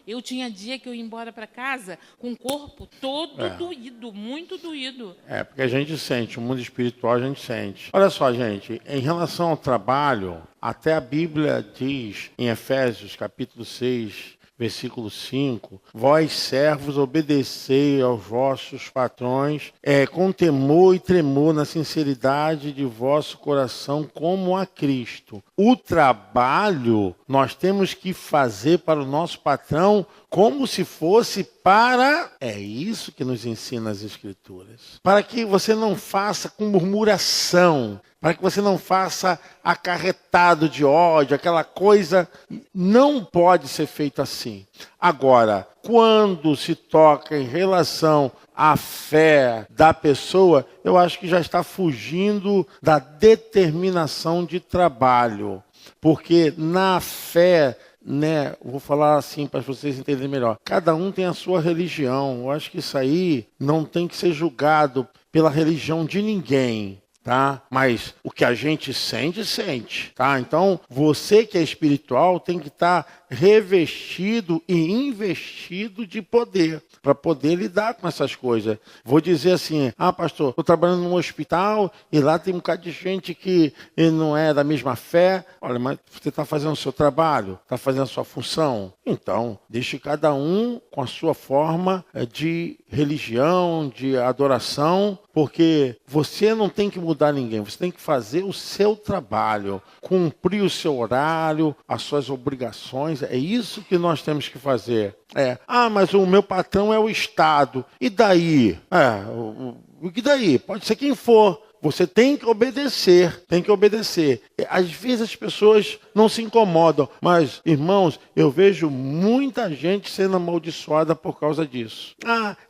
eu tinha dia que eu ia embora para casa com o corpo todo doído, muito doído. Porque a gente sente, o mundo espiritual a gente sente. Olha só, gente, em relação ao trabalho, até a Bíblia diz, em Efésios, capítulo 6, versículo 5, vós servos obedecei aos vossos patrões, com temor e tremor na sinceridade de vosso coração como a Cristo. O trabalho nós temos que fazer para o nosso patrão como se fosse para... É isso que nos ensina as Escrituras. Para que você não faça com murmuração, para que você não faça acarretado de ódio, aquela coisa, não pode ser feito assim. Agora, quando se toca em relação à fé da pessoa, eu acho que já está fugindo da determinação de trabalho. Porque na fé, né, vou falar assim para vocês entenderem melhor, cada um tem a sua religião. Eu acho que isso aí não tem que ser julgado pela religião de ninguém. Tá? Mas o que a gente sente, sente. Tá? Então, você que é espiritual tem que estar revestido e investido de poder, para poder lidar com essas coisas. Vou dizer assim, pastor, estou trabalhando num hospital e lá tem um bocado de gente que não é da mesma fé. Olha, mas você está fazendo o seu trabalho, está fazendo a sua função. Então, deixe cada um com a sua forma de religião, de adoração, porque você não tem que mudar ninguém, você tem que fazer o seu trabalho, cumprir o seu horário, as suas obrigações. É isso que nós temos que fazer. Mas o meu patrão é o Estado. E daí? E daí? Pode ser quem for. Você tem que obedecer, tem que obedecer. Às vezes as pessoas não se incomodam, mas, irmãos, eu vejo muita gente sendo amaldiçoada por causa disso.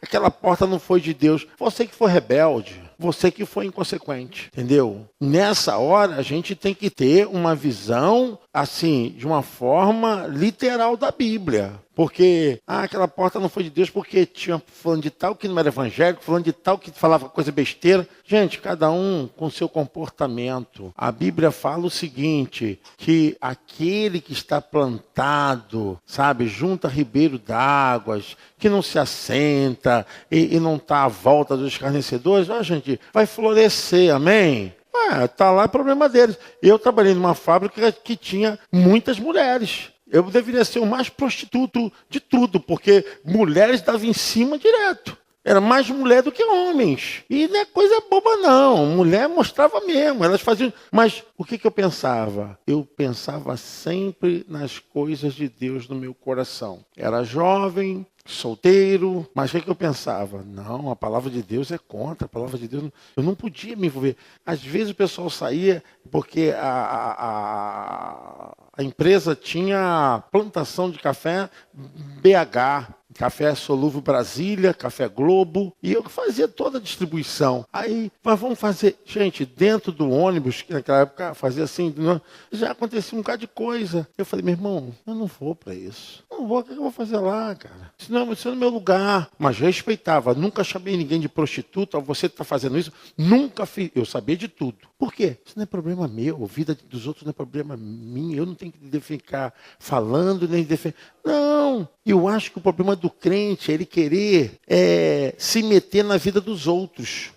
Aquela porta não foi de Deus. Você que foi rebelde, você que foi inconsequente, entendeu? Nessa hora, a gente tem que ter uma visão, assim, de uma forma literal da Bíblia. Porque, aquela porta não foi de Deus porque tinha fulano de tal que não era evangélico, fulano de tal que falava coisa besteira. Gente, cada um com seu comportamento. A Bíblia fala o seguinte, que aquele que está plantado, sabe, junto a ribeiro d'águas, que não se assenta e não está à volta dos escarnecedores, gente, vai florescer, amém? Tá lá, é problema deles. Eu trabalhei numa fábrica que tinha muitas mulheres. Eu deveria ser o mais prostituto de tudo, porque mulheres davam em cima direto. Era mais mulher do que homens. E não é coisa boba, não. Mulher mostrava mesmo, elas faziam... Mas o que eu pensava? Eu pensava sempre nas coisas de Deus no meu coração. Era jovem, solteiro, mas o que eu pensava? Não, a palavra de Deus é contra, a palavra de Deus... Eu não podia me envolver. Às vezes o pessoal saía porque a empresa tinha plantação de café BH, Café Solúvel Brasília, Café Globo, e eu fazia toda a distribuição. Aí, mas vamos fazer... Gente, dentro do ônibus, que naquela época fazia assim, já acontecia um bocado de coisa. Eu falei, meu irmão, eu não vou para isso. Não vou, o que eu vou fazer lá, cara? Isso não é no meu lugar. Mas respeitava, nunca chamei ninguém de prostituta, você está fazendo isso. Nunca fiz, eu sabia de tudo. Por quê? Isso não é problema meu, a vida dos outros não é problema minha, eu não tenho que ficar falando, nem defender. Não, eu acho que o problema do crente é ele querer se meter na vida dos outros.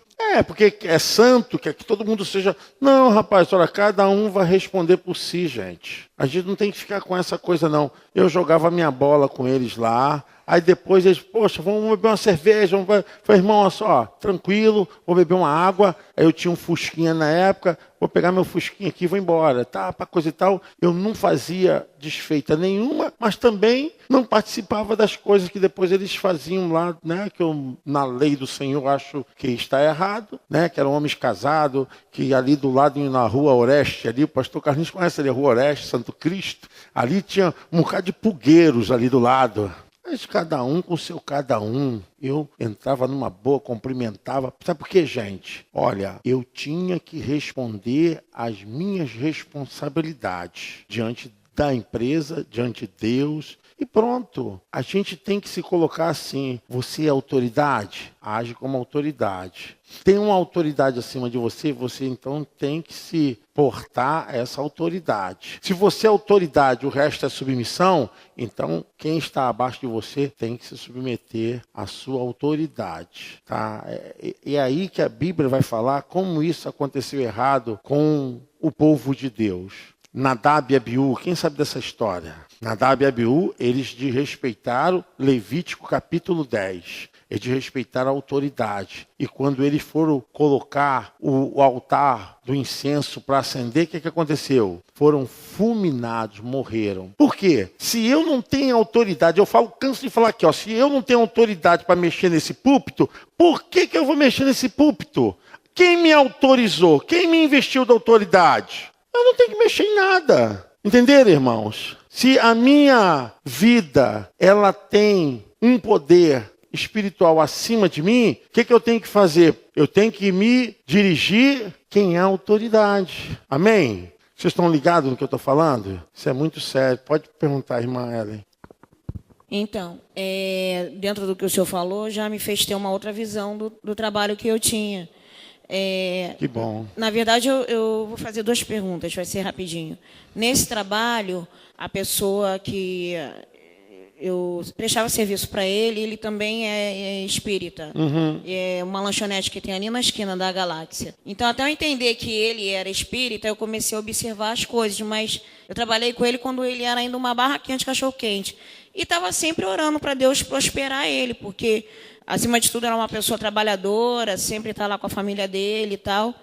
Porque é santo, quer que todo mundo seja... Não, rapaz, olha, cada um vai responder por si, gente. A gente não tem que ficar com essa coisa, não. Eu jogava minha bola com eles lá, aí depois eles, poxa, vamos beber uma cerveja. Falei, irmão, olha só, tranquilo, vou beber uma água. Aí eu tinha um fusquinha na época, vou pegar meu fusquinha aqui e vou embora, tá? Pra coisa e tal. Eu não fazia desfeita nenhuma, mas também não participava das coisas que depois eles faziam lá, né? Que eu, na lei do Senhor, acho que está errado, né? Que eram homens casados, que ali do lado, na Rua Oreste, ali, o pastor Carlinhos conhece ali a Rua Oreste, Santo Cristo, ali tinha um bocado de pulgueiros ali do lado. Mas cada um com o seu cada um. Eu entrava numa boa, cumprimentava. Sabe por quê, gente? Olha, eu tinha que responder às minhas responsabilidades diante da empresa, diante de Deus. E pronto, a gente tem que se colocar assim, você é autoridade? Age como autoridade. Tem uma autoridade acima de você, você então tem que se portar a essa autoridade. Se você é autoridade, o resto é submissão, então quem está abaixo de você tem que se submeter à sua autoridade. Tá? É aí que a Bíblia vai falar como isso aconteceu errado com o povo de Deus. Nadab e Abiú, quem sabe dessa história? Nadab e Abiú, eles desrespeitaram Levítico capítulo 10. Eles desrespeitaram a autoridade. E quando eles foram colocar o altar do incenso para acender, o que aconteceu? Foram fulminados, morreram. Por quê? Se eu não tenho autoridade, canso de falar aqui, se eu não tenho autoridade para mexer nesse púlpito, por que eu vou mexer nesse púlpito? Quem me autorizou? Quem me investiu da autoridade? Eu não tenho que mexer em nada. Entenderam, irmãos? Se a minha vida, ela tem um poder espiritual acima de mim, o que eu tenho que fazer? Eu tenho que me dirigir quem é a autoridade. Amém? Vocês estão ligados no que eu estou falando? Isso é muito sério. Pode perguntar, irmã Ellen. Então, dentro do que o senhor falou, já me fez ter uma outra visão do trabalho que eu tinha. Que bom. Na verdade, eu vou fazer 2 perguntas, vai ser rapidinho. Nesse trabalho, a pessoa que eu prestava serviço para ele também é espírita. É uma lanchonete que tem ali na esquina da Galáxia. Então, até eu entender que ele era espírita, eu comecei a observar as coisas, mas eu trabalhei com ele quando ele era ainda uma barraquinha de cachorro-quente. E estava sempre orando para Deus prosperar ele, porque, acima de tudo, era uma pessoa trabalhadora, sempre está lá com a família dele e tal.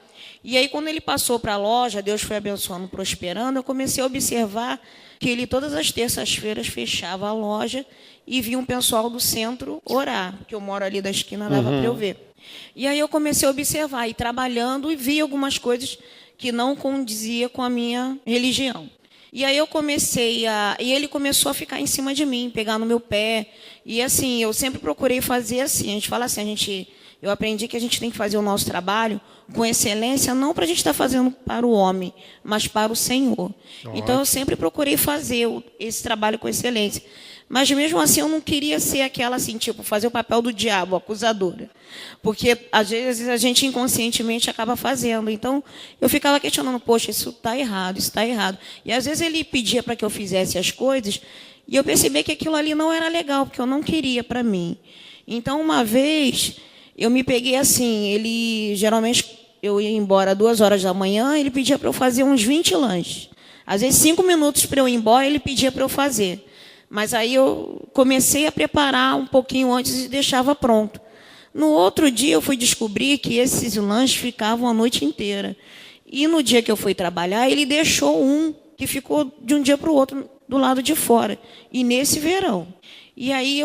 E aí, quando ele passou para a loja, Deus foi abençoando, prosperando, eu comecei a observar que ele, todas as terças-feiras, fechava a loja e via um pessoal do centro orar, porque eu moro ali da esquina, dava para eu ver. E aí eu comecei a observar, e trabalhando, e vi algumas coisas que não condizia com a minha religião. E aí eu comecei e ele começou a ficar em cima de mim, pegar no meu pé. E assim, eu sempre procurei fazer assim. A gente fala assim, eu aprendi que a gente tem que fazer o nosso trabalho com excelência, não para a gente estar fazendo para o homem, mas para o Senhor. Então eu sempre procurei fazer esse trabalho com excelência. Mas mesmo assim eu não queria ser aquela assim, tipo, fazer o papel do diabo, acusadora. Porque às vezes a gente inconscientemente acaba fazendo. Então eu ficava questionando, poxa, isso está errado, isso está errado. E às vezes ele pedia para que eu fizesse as coisas e eu percebi que aquilo ali não era legal, porque eu não queria para mim. Então uma vez eu me peguei assim, ele geralmente eu ia embora 2 horas da manhã, ele pedia para eu fazer uns 20 lanches. Às vezes 5 minutos para eu ir embora, ele pedia para eu fazer. Mas aí eu comecei a preparar um pouquinho antes e deixava pronto. No outro dia eu fui descobrir que esses lanches ficavam a noite inteira. E no dia que eu fui trabalhar, ele deixou um que ficou de um dia para o outro do lado de fora. E nesse verão. E aí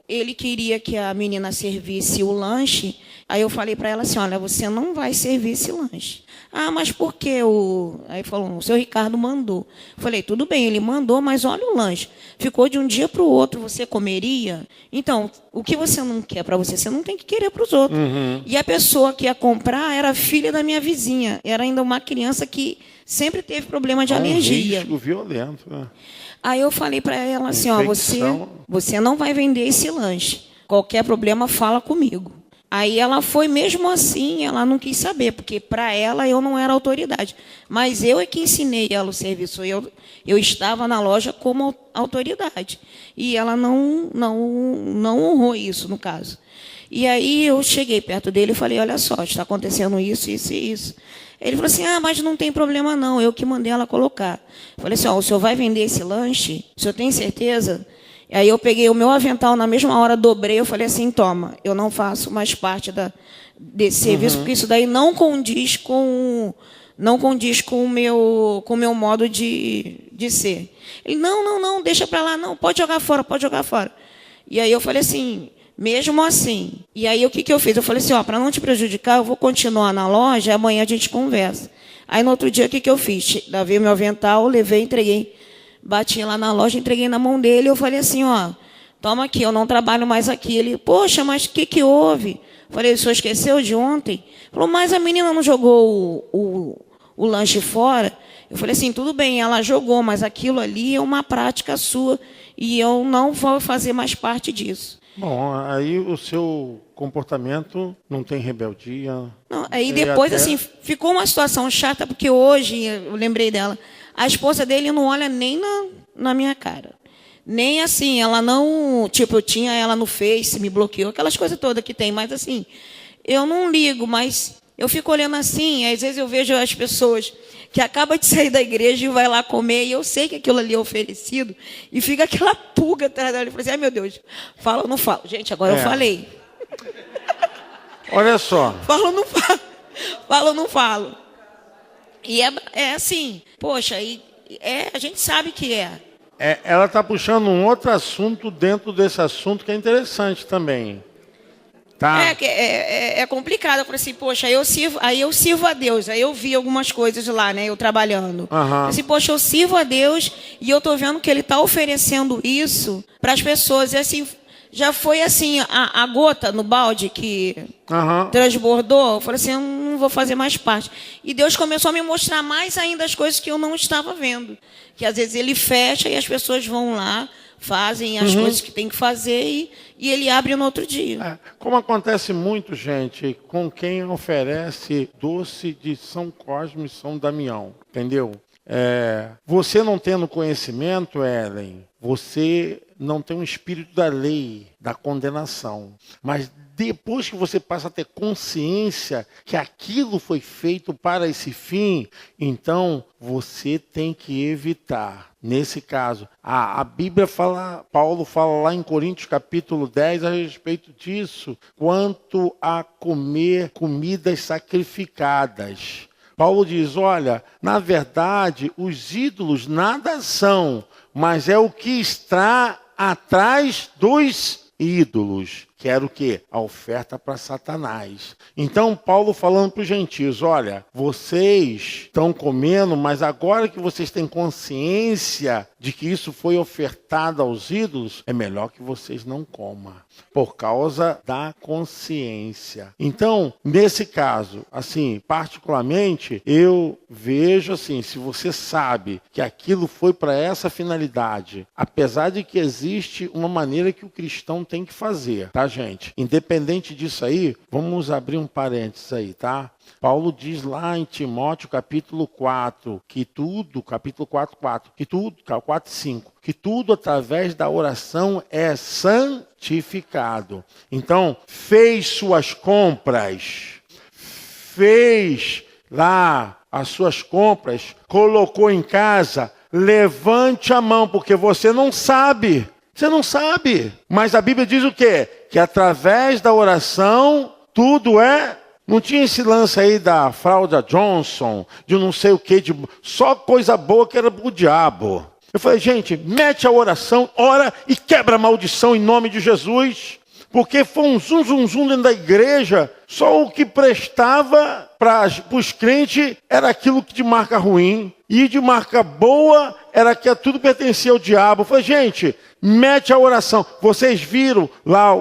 ele queria que a menina servisse o lanche. Aí eu falei para ela assim, olha, você não vai servir esse lanche. Ah, mas por quê? Aí falou, o seu Ricardo mandou. Eu falei, tudo bem, ele mandou, mas olha o lanche. Ficou de um dia para o outro, você comeria? Então, o que você não quer para você, você não tem que querer para os outros. E a pessoa que ia comprar era filha da minha vizinha. Era ainda uma criança que sempre teve problema de alergia. Um risco violento, né? Aí eu falei para ela assim, ó, você não vai vender esse lanche. Qualquer problema, fala comigo. Aí ela foi mesmo assim, ela não quis saber, porque para ela eu não era autoridade. Mas eu é que ensinei ela o serviço. Eu estava na loja como autoridade. E ela não honrou isso, no caso. E aí eu cheguei perto dele e falei, olha só, está acontecendo isso, isso e isso. Ele falou assim, mas não tem problema não, eu que mandei ela colocar. Eu falei assim, o senhor vai vender esse lanche? O senhor tem certeza? E aí eu peguei o meu avental, na mesma hora dobrei, eu falei assim, toma, eu não faço mais parte desse serviço, porque isso daí não condiz com o meu modo de ser. Ele, não, deixa para lá, não, pode jogar fora. E aí eu falei assim, mesmo assim. E aí o que eu fiz? Eu falei assim, para não te prejudicar, eu vou continuar na loja, amanhã a gente conversa. Aí no outro dia, o que eu fiz? Lavei meu avental, levei, entreguei. Bati lá na loja, entreguei na mão dele, eu falei assim, toma aqui, eu não trabalho mais aqui. Ele, poxa, mas o que houve? Eu falei, o senhor esqueceu de ontem? Ele falou, mas a menina não jogou o lanche fora? Eu falei assim, tudo bem, ela jogou, mas aquilo ali é uma prática sua e eu não vou fazer mais parte disso. Bom, aí o seu comportamento não tem rebeldia. Não, aí depois, assim, ficou uma situação chata, porque hoje, eu lembrei dela, a esposa dele não olha nem na minha cara. Nem assim, ela não... Tipo, eu tinha ela no Face, me bloqueou, aquelas coisas todas que tem. Mas assim, eu não ligo, mas Eu fico olhando assim, às vezes eu vejo as pessoas que acabam de sair da igreja e vai lá comer, e eu sei que aquilo ali é oferecido, e fica aquela pulga atrás dela. Eu falei assim, ai meu Deus, fala ou não falo? Gente, agora eu falei. Olha só. Falo ou não falo? Falo ou não falo? E é assim, poxa, a gente sabe que é. Ela está puxando um outro assunto dentro desse assunto que é interessante também. Tá? É complicado. Eu falei assim, poxa, eu sirvo a Deus. Aí eu vi algumas coisas lá, né? Eu trabalhando. Falei assim, poxa, eu sirvo a Deus e eu tô vendo que Ele está oferecendo isso para as pessoas. E assim, já foi assim, a gota no balde que transbordou. Eu falei assim, eu não vou fazer mais parte. E Deus começou a me mostrar mais ainda as coisas que eu não estava vendo. Que às vezes Ele fecha e as pessoas vão lá, fazem as coisas que tem que fazer e Ele abre no outro dia. Como acontece muito, gente, com quem oferece doce de São Cosme e São Damião, entendeu? Você não tendo conhecimento, Ellen, você não tem um espírito da lei, da condenação. Mas depois que você passa a ter consciência que aquilo foi feito para esse fim, então você tem que evitar. Nesse caso, a Bíblia fala, Paulo fala lá em Coríntios capítulo 10 a respeito disso, quanto a comer comidas sacrificadas. Paulo diz, olha, na verdade, os ídolos nada são, mas é o que está atrás dos ídolos, que era o quê? A oferta para Satanás. Então, Paulo falando para os gentios, olha, vocês estão comendo, mas agora que vocês têm consciência de que isso foi ofertado aos ídolos, é melhor que vocês não comam, por causa da consciência. Então, nesse caso, assim, particularmente, eu vejo assim, se você sabe que aquilo foi para essa finalidade, apesar de que existe uma maneira que o cristão tem que fazer, tá, gente? Independente disso aí, vamos abrir um parênteses aí, tá? Paulo diz lá em Timóteo capítulo 4, que tudo, capítulo 4, que tudo, 4:5, que tudo através da oração é santificado. Então, fez suas compras, fez lá as suas compras, colocou em casa, levante a mão, porque você não sabe. Você não sabe. Mas a Bíblia diz o quê? Que através da oração, tudo é... Não tinha esse lance aí da fralda Johnson, de não sei o quê, de só coisa boa que era pro diabo. Eu falei, gente, mete a oração, ora e quebra a maldição em nome de Jesus. Porque foi um zum dentro da igreja, só o que prestava para os crentes era aquilo que de marca ruim. E de marca boa era que tudo pertencia ao diabo. Eu falei, gente, mete a oração. Vocês viram lá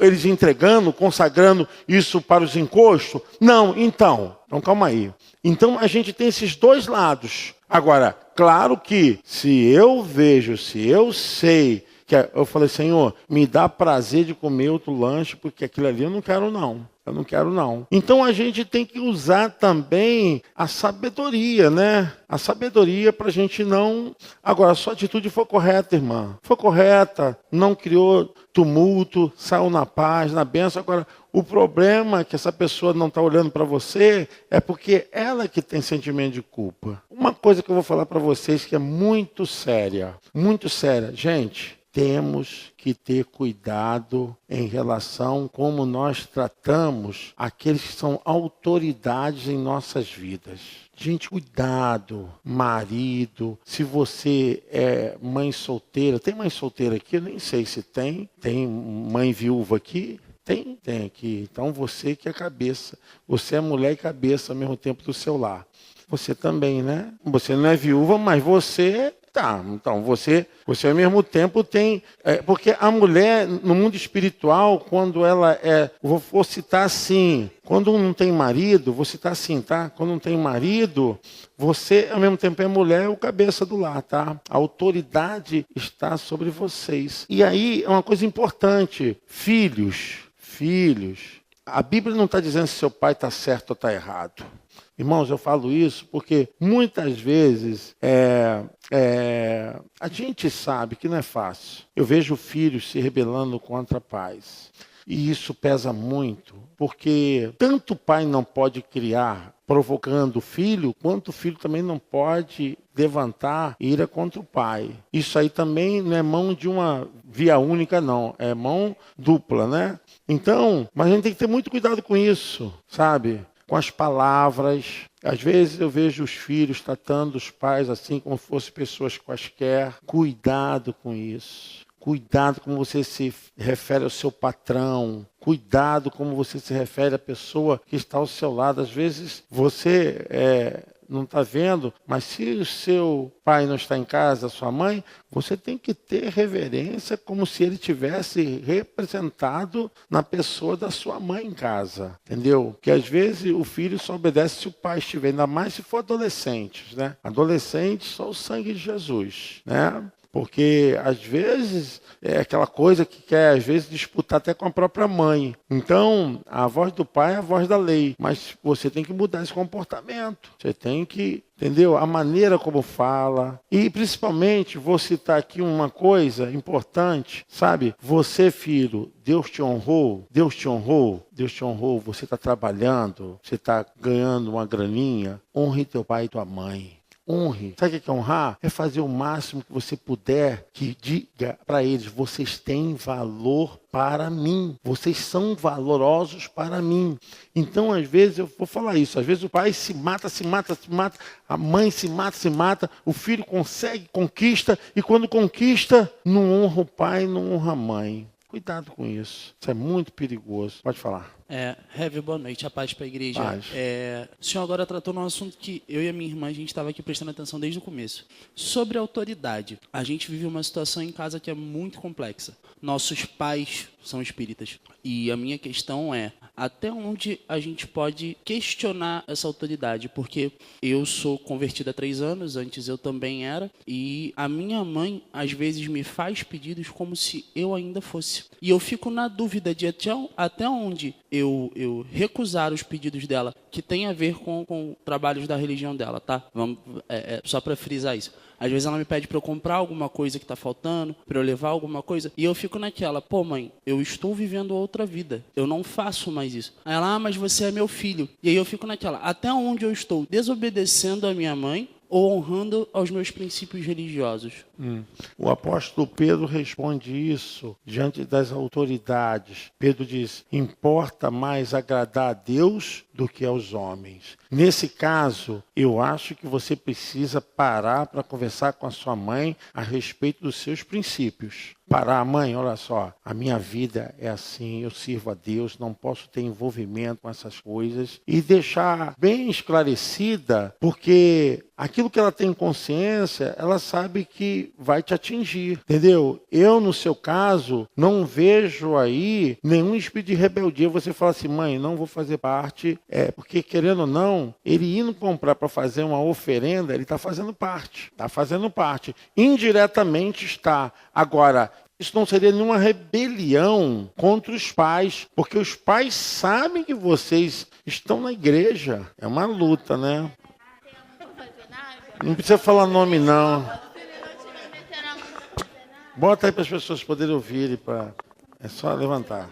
eles entregando, consagrando isso para os encostos? Não, então calma aí. Então a gente tem esses dois lados. Agora, claro que se eu sei... Eu falei, Senhor, me dá prazer de comer outro lanche, porque aquilo ali eu não quero não. Então a gente tem que usar também a sabedoria, né? A sabedoria para a gente não... Agora, a sua atitude foi correta, irmã. Foi correta, não criou tumulto, saiu na paz, na bênção. Agora, o problema é que essa pessoa não está olhando para você é porque ela que tem sentimento de culpa. Uma coisa que eu vou falar para vocês que é muito séria. Gente... Temos que ter cuidado em relação como nós tratamos aqueles que são autoridades em nossas vidas. Gente, cuidado, marido, se você é mãe solteira, tem mãe solteira aqui? Eu nem sei se tem mãe viúva aqui? Tem aqui. Então você que é cabeça, você é mulher e cabeça ao mesmo tempo do seu lar. Você também, né? Você não é viúva, mas você... Tá, então você ao mesmo tempo tem... porque a mulher, no mundo espiritual, quando ela é... Vou citar assim, quando não tem marido, vou citar assim, tá? Quando não tem marido, você, ao mesmo tempo, é mulher, é o cabeça do lar, tá? A autoridade está sobre vocês. E aí, é uma coisa importante, filhos, a Bíblia não está dizendo se seu pai está certo ou está errado. Irmãos, eu falo isso porque muitas vezes a gente sabe que não é fácil. Eu vejo filhos se rebelando contra pais. E isso pesa muito, porque tanto o pai não pode criar provocando o filho, quanto o filho também não pode levantar ira contra o pai. Isso aí também não é mão de uma via única, não. É mão dupla, né? Então, mas a gente tem que ter muito cuidado com isso, sabe? Com as palavras. Às vezes eu vejo os filhos tratando os pais assim como se fossem pessoas quaisquer. Cuidado com isso. Cuidado como você se refere ao seu patrão. Cuidado como você se refere à pessoa que está ao seu lado. Às vezes você não está vendo, mas se o seu pai não está em casa, a sua mãe, você tem que ter reverência como se ele tivesse representado na pessoa da sua mãe em casa. Entendeu? Porque às vezes o filho só obedece se o pai estiver, ainda mais se for adolescentes, né? Adolescentes, só o sangue de Jesus, né? Porque, às vezes, é aquela coisa que quer, às vezes, disputar até com a própria mãe. Então, a voz do pai é a voz da lei. Mas você tem que mudar esse comportamento. Você tem que, entendeu? A maneira como fala. E, principalmente, vou citar aqui uma coisa importante. Sabe? Você, filho, Deus te honrou. Deus te honrou. Deus te honrou. Você está trabalhando. Você está ganhando uma graninha. Honre teu pai e tua mãe. Honre. Sabe o que é honrar? É fazer o máximo que você puder, que diga para eles, vocês têm valor para mim. Vocês são valorosos para mim. Então, às vezes, eu vou falar isso. Às vezes o pai se mata. A mãe se mata. O filho consegue, conquista. E quando conquista, não honra o pai, não honra a mãe. Cuidado com isso. Isso é muito perigoso. Pode falar. Heavy, boa noite. A paz para a igreja. Paz. O senhor agora tratou num assunto que eu e a minha irmã, a gente estava aqui prestando atenção desde o começo. Sobre a autoridade. A gente vive uma situação em casa que é muito complexa. Nossos pais são espíritas. E a minha questão é, até onde a gente pode questionar essa autoridade? Porque eu sou convertida há 3 anos, antes eu também era, e a minha mãe, às vezes, me faz pedidos como se eu ainda fosse. E eu fico na dúvida de até onde eu recusar os pedidos dela, que tem a ver com trabalhos da religião dela, tá? Só para frisar isso. Às vezes ela me pede para eu comprar alguma coisa que está faltando, para eu levar alguma coisa, e eu fico naquela, pô mãe, eu estou vivendo outra vida, eu não faço mais isso. Aí ela, mas você é meu filho. E aí eu fico naquela, até onde eu estou desobedecendo a minha mãe ou honrando aos meus princípios religiosos? O apóstolo Pedro responde isso diante das autoridades. Pedro diz, importa mais agradar a Deus do que aos homens. Nesse caso, eu acho que você precisa parar para conversar com a sua mãe a respeito dos seus princípios. Parar, mãe, olha só, a minha vida é assim, eu sirvo a Deus, não posso ter envolvimento com essas coisas. E deixar bem esclarecida, porque aquilo que ela tem consciência, ela sabe que vai te atingir, entendeu? Eu, no seu caso, não vejo aí nenhum espírito de rebeldia. Você fala assim, mãe, não vou fazer parte, porque querendo ou não, ele indo comprar para fazer uma oferenda, ele está fazendo parte, indiretamente está. Agora, isso não seria nenhuma rebelião contra os pais, porque os pais sabem que vocês estão na igreja. É uma luta, né? Não precisa falar nome, não. Bota aí para as pessoas poderem ouvir. É só levantar.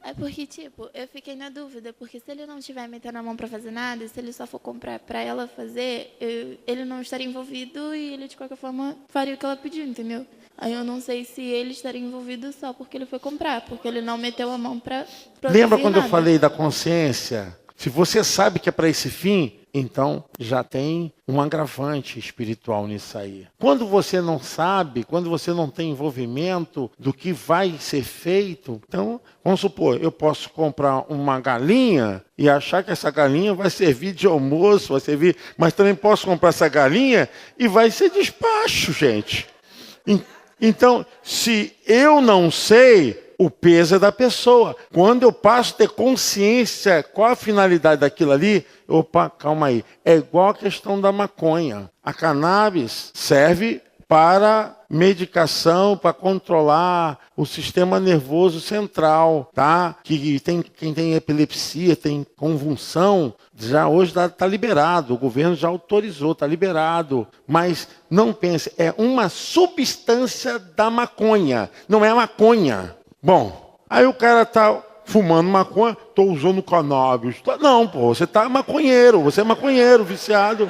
É porque, eu fiquei na dúvida, porque se ele não estiver metendo a mão para fazer nada, se ele só for comprar para ela fazer, ele não estaria envolvido e ele, de qualquer forma, faria o que ela pediu, entendeu? Aí eu não sei se ele estaria envolvido só porque ele foi comprar, porque ele não meteu a mão para Lembra quando eu falei da consciência? Se você sabe que é para esse fim, então já tem um agravante espiritual nisso aí. Quando você não sabe, quando você não tem envolvimento do que vai ser feito, então, vamos supor, eu posso comprar uma galinha e achar que essa galinha vai servir de almoço, mas também posso comprar essa galinha e vai ser despacho, gente. Então, se eu não sei, o peso é da pessoa. Quando eu passo a ter consciência qual a finalidade daquilo ali, opa, calma aí. É igual a questão da maconha. A cannabis serve para medicação, para controlar o sistema nervoso central, tá? Quem tem epilepsia, tem convulsão, já hoje está liberado, o governo já autorizou, está liberado. Mas não pense, é uma substância da maconha, não é maconha. Bom, aí o cara está fumando maconha, estou usando cannabis. Não, pô, você é maconheiro, viciado.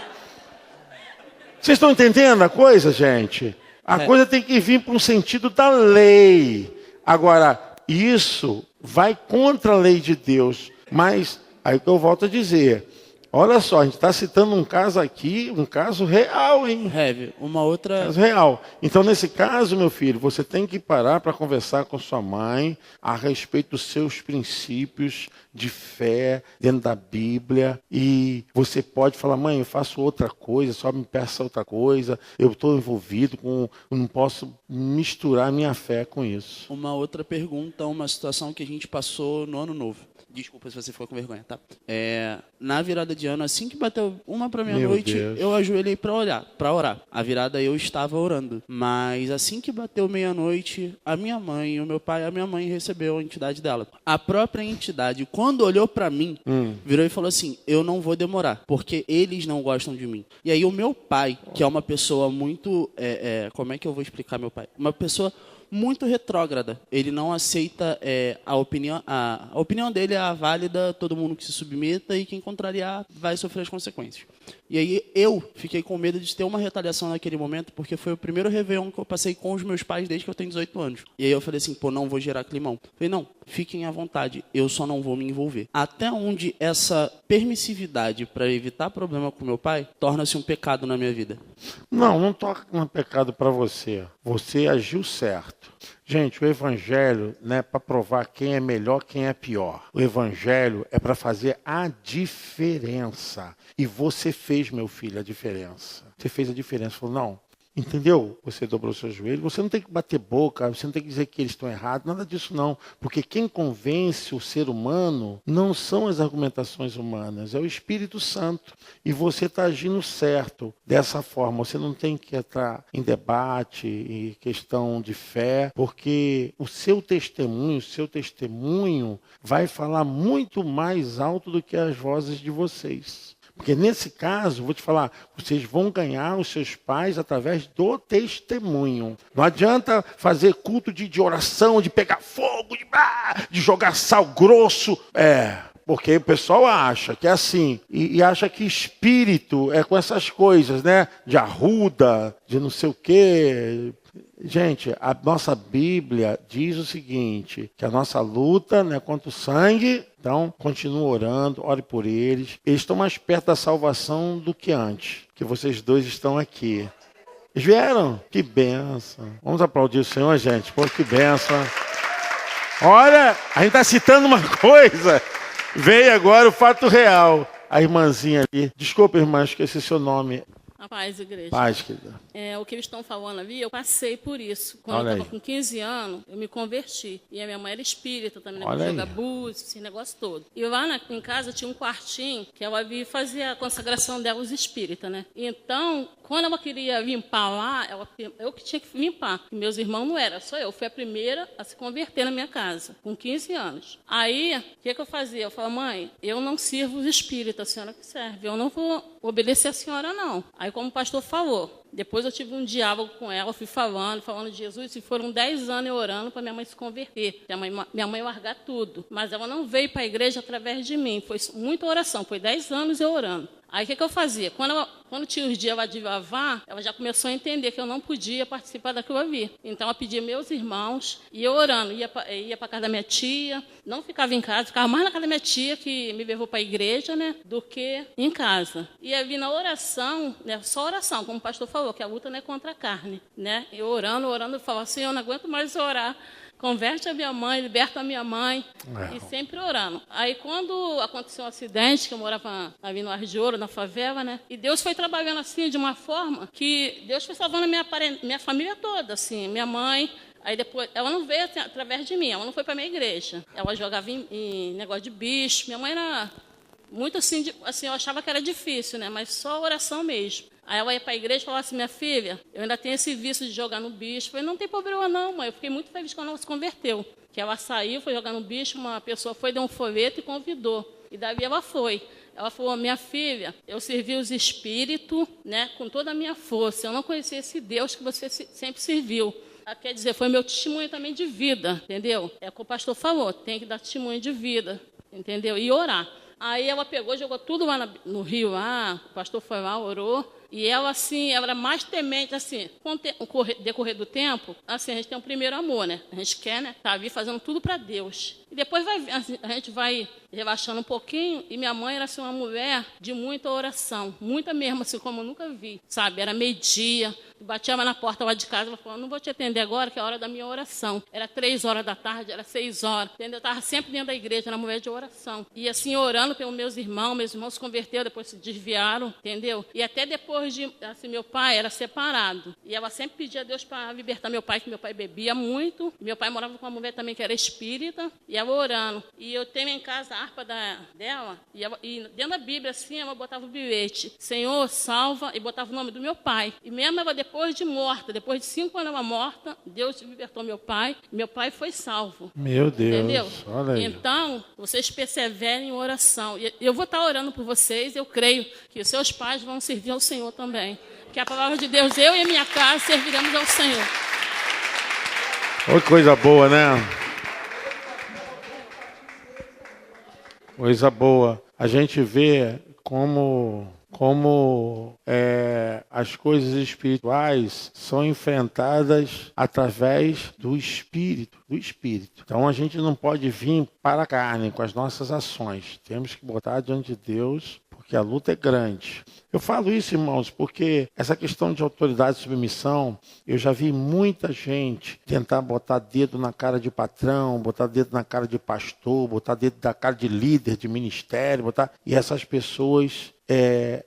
Vocês estão entendendo a coisa, gente? A coisa tem que vir para um sentido da lei. Agora, isso vai contra a lei de Deus. Mas, aí que eu volto a dizer, olha só, a gente está citando um caso aqui, um caso real, hein? Heavy, uma outra... Caso real. Então, nesse caso, meu filho, você tem que parar para conversar com sua mãe a respeito dos seus princípios de fé dentro da Bíblia. E você pode falar, mãe, eu faço outra coisa, só me peça outra coisa, eu estou envolvido com... Eu não posso misturar minha fé com isso. Uma outra pergunta, uma situação que a gente passou no Ano Novo. Desculpa se você ficou com vergonha, tá? Na virada de ano, assim que bateu 1 para meia-noite, eu ajoelhei para orar. A virada eu estava orando. Mas assim que bateu meia-noite, a minha mãe recebeu a entidade dela. A própria entidade, quando olhou para mim, virou e falou assim, eu não vou demorar, porque eles não gostam de mim. E aí o meu pai, que é uma pessoa muito... como é que eu vou explicar meu pai? Uma pessoa muito retrógrada. Ele não aceita a opinião dele é a válida, todo mundo que se submeta e quem contrariar vai sofrer as consequências. E aí eu fiquei com medo de ter uma retaliação naquele momento, porque foi o primeiro Réveillon que eu passei com os meus pais desde que eu tenho 18 anos. E aí eu falei assim, não vou gerar climão. Falei, não, fiquem à vontade, eu só não vou me envolver. Até onde essa permissividade para evitar problema com meu pai torna-se um pecado na minha vida? Não torna um pecado para você. Você agiu certo. Gente, o evangelho não é para provar quem é melhor, quem é pior. O evangelho é para fazer a diferença. E você fez, meu filho, a diferença. Você fez a diferença. Falou, não, entendeu? Você dobrou seu joelho. Você não tem que bater boca, você não tem que dizer que eles estão errados. Nada disso não. Porque quem convence o ser humano não são as argumentações humanas, é o Espírito Santo. E você está agindo certo dessa forma. Você não tem que entrar em debate, em questão de fé, porque o seu testemunho vai falar muito mais alto do que as vozes de vocês. Porque nesse caso, vou te falar, vocês vão ganhar os seus pais através do testemunho. Não adianta fazer culto de oração, de pegar fogo, de jogar sal grosso. Porque o pessoal acha que é assim, e acha que espírito é com essas coisas, né? De arruda, de não sei o quê. Gente, a nossa Bíblia diz o seguinte, que a nossa luta não é contra o sangue, então continue orando, ore por eles. Eles estão mais perto da salvação do que antes, que vocês dois estão aqui. Eles vieram? Que bênção. Vamos aplaudir o Senhor, gente, pô, que bênção. Olha, a gente está citando uma coisa, veio agora o fato real. A irmãzinha ali, desculpa, irmã, esqueci seu nome. A paz, igreja. Paz, querida. O que eles estão falando ali, eu passei por isso. Quando eu estava com 15 anos, eu me converti. E a minha mãe era espírita também, negócio de jogar búzios, esse negócio todo. E lá em casa tinha um quartinho que ela ia fazer a consagração dela, os espíritas, né? Então, quando ela queria limpar lá, eu que tinha que limpar. E meus irmãos não eram, só eu. Fui a primeira a se converter na minha casa, com 15 anos. Aí, o que eu fazia? Eu falava, mãe, eu não sirvo os espíritas, a senhora que serve. Eu não vou obedecer a senhora, não. Aí, como o pastor falou, depois eu tive um diálogo com ela, fui falando de Jesus, e foram 10 anos eu orando para minha mãe se converter, minha mãe largar tudo. Mas ela não veio para a igreja através de mim, foi muita oração, foi 10 anos eu orando. Aí o que eu fazia? Quando tinha os dias de lavar, ela já começou a entender que eu não podia participar daquilo ali. Então ela pedia meus irmãos, e eu orando, ia para a casa da minha tia, não ficava em casa, ficava mais na casa da minha tia, que me levou para a igreja, né, do que em casa. E aí na oração, né, só oração, como o pastor falou, que a luta não é contra a carne, né? Eu orando, eu falava assim, eu não aguento mais orar. Converte a minha mãe, liberta a minha mãe, e sempre orando. Aí, quando aconteceu um acidente, que eu morava ali no Ar de Ouro, na favela, né? E Deus foi trabalhando assim, de uma forma que Deus foi salvando a minha família toda, assim, minha mãe. Aí depois, ela não veio através de mim, ela não foi para a minha igreja. Ela jogava em negócio de bicho. Minha mãe era muito assim, eu achava que era difícil, né? Mas só oração mesmo. Aí ela ia para a igreja e falava assim, minha filha, eu ainda tenho esse vício de jogar no bicho. Eu falei, não tem problema não, mãe. Eu fiquei muito feliz quando ela se converteu. Que ela saiu, foi jogar no bicho, uma pessoa foi, deu um folheto e convidou. E daí ela foi. Ela falou, minha filha, eu servi os espíritos, né, com toda a minha força. Eu não conhecia esse Deus que você sempre serviu. Quer dizer, foi meu testemunho também de vida, entendeu? É o que o pastor falou, tem que dar testemunho de vida, entendeu? E orar. Aí ela pegou, jogou tudo lá no rio, lá, o pastor foi lá, orou. E ela, assim, ela era mais temente, assim, com o decorrer do tempo, assim, a gente tem um primeiro amor, né? A gente quer, né? Tá ali fazendo tudo para Deus. E depois a gente vai relaxando um pouquinho, e minha mãe era, assim, uma mulher de muita oração, muita mesmo, assim, como eu nunca vi, sabe? Era meio-dia, batia na porta lá de casa, ela falou, não vou te atender agora, que é a hora da minha oração. Era 3 horas da tarde, era 6 horas, entendeu? Eu estava sempre dentro da igreja, era mulher de oração. E, assim, orando pelos meus irmãos se converteram, depois se desviaram, entendeu? E até depois assim, meu pai era separado. E ela sempre pedia a Deus para libertar meu pai, que meu pai bebia muito. Meu pai morava com uma mulher também que era espírita. E ela orando. E eu tenho em casa a harpa dela. E dentro da Bíblia, assim, ela botava o bilhete. Senhor, salva. E botava o nome do meu pai. E mesmo ela depois de morta, depois de 5 anos ela morta, Deus libertou meu pai. Meu pai foi salvo. Meu Deus. Entendeu? Olha aí. Então, vocês perseverem em oração. E eu vou estar orando por vocês. Eu creio que os seus pais vão servir ao Senhor também. Que a palavra de Deus, eu e a minha casa serviremos ao Senhor. Olha que coisa boa, né? Coisa boa. A gente vê como as coisas espirituais são enfrentadas através do Espírito. Então a gente não pode vir para a carne com as nossas ações. Temos que botar diante de Deus, porque a luta é grande. Eu falo isso, irmãos, porque essa questão de autoridade e submissão, eu já vi muita gente tentar botar dedo na cara de patrão, botar dedo na cara de pastor, botar dedo na cara de líder, de ministério, e essas pessoas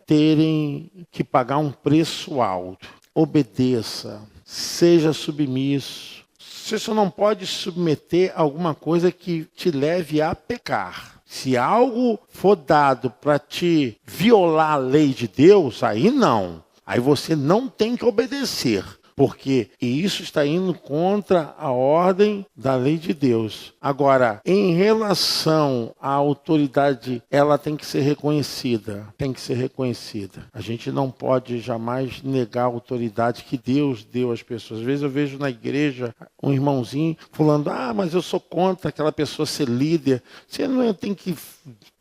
terem que pagar um preço alto. Obedeça, seja submisso. Você só não pode submeter a alguma coisa que te leve a pecar. Se algo for dado para te violar a lei de Deus, aí não. Aí você não tem que obedecer. Porque isso está indo contra a ordem da lei de Deus. Agora, em relação à autoridade, ela tem que ser reconhecida. Tem que ser reconhecida. A gente não pode jamais negar a autoridade que Deus deu às pessoas. Às vezes eu vejo na igreja um irmãozinho falando, mas eu sou contra aquela pessoa ser líder. Você não tem que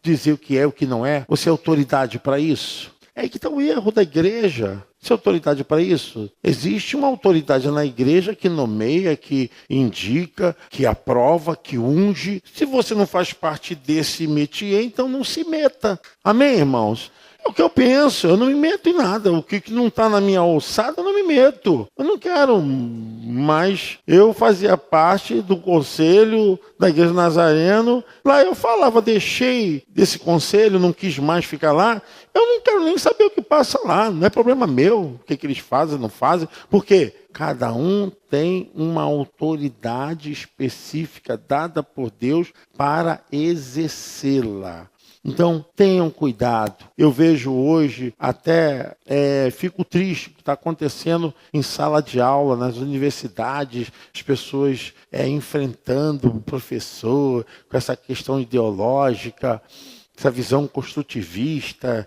dizer o que é, o que não é. Você é autoridade para isso? É aí que está o erro da igreja. Você é autoridade para isso? Existe uma autoridade na igreja que nomeia, que indica, que aprova, que unge. Se você não faz parte desse métier, então não se meta. Amém, irmãos? É o que eu penso, eu não me meto em nada. O que não está na minha alçada, eu não me meto. Eu não quero, mas eu fazia parte do conselho da Igreja Nazareno. Lá eu falava, deixei desse conselho, não quis mais ficar lá. Eu não quero nem saber o que passa lá, não é problema meu, o que eles fazem, não fazem. Por quê? Cada um tem uma autoridade específica dada por Deus para exercê-la. Então, tenham cuidado. Eu vejo hoje, até fico triste o que está acontecendo em sala de aula, nas universidades, as pessoas enfrentando o professor com essa questão ideológica, essa visão construtivista,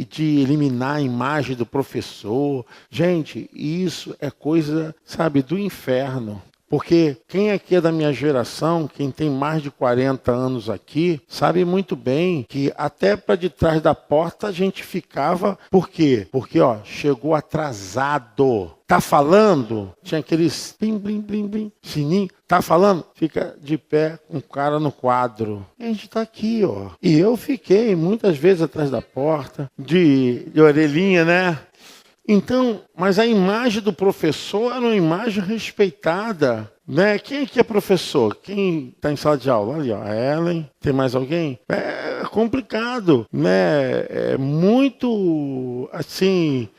de eliminar a imagem do professor. Gente, isso é coisa, do inferno. Porque quem aqui é da minha geração, quem tem mais de 40 anos aqui, sabe muito bem que até para de trás da porta a gente ficava. Por quê? Porque chegou atrasado. Tá falando? Tinha aqueles blim, blim, blim, blim, sininho. Tá falando? Fica de pé com o cara no quadro. E a gente tá aqui, E eu fiquei muitas vezes atrás da porta, de orelhinha, né? Então, mas a imagem do professor era uma imagem respeitada, né? Quem aqui é professor? Quem está em sala de aula? Ali, a Ellen. Tem mais alguém? É complicado, né? É muito, assim,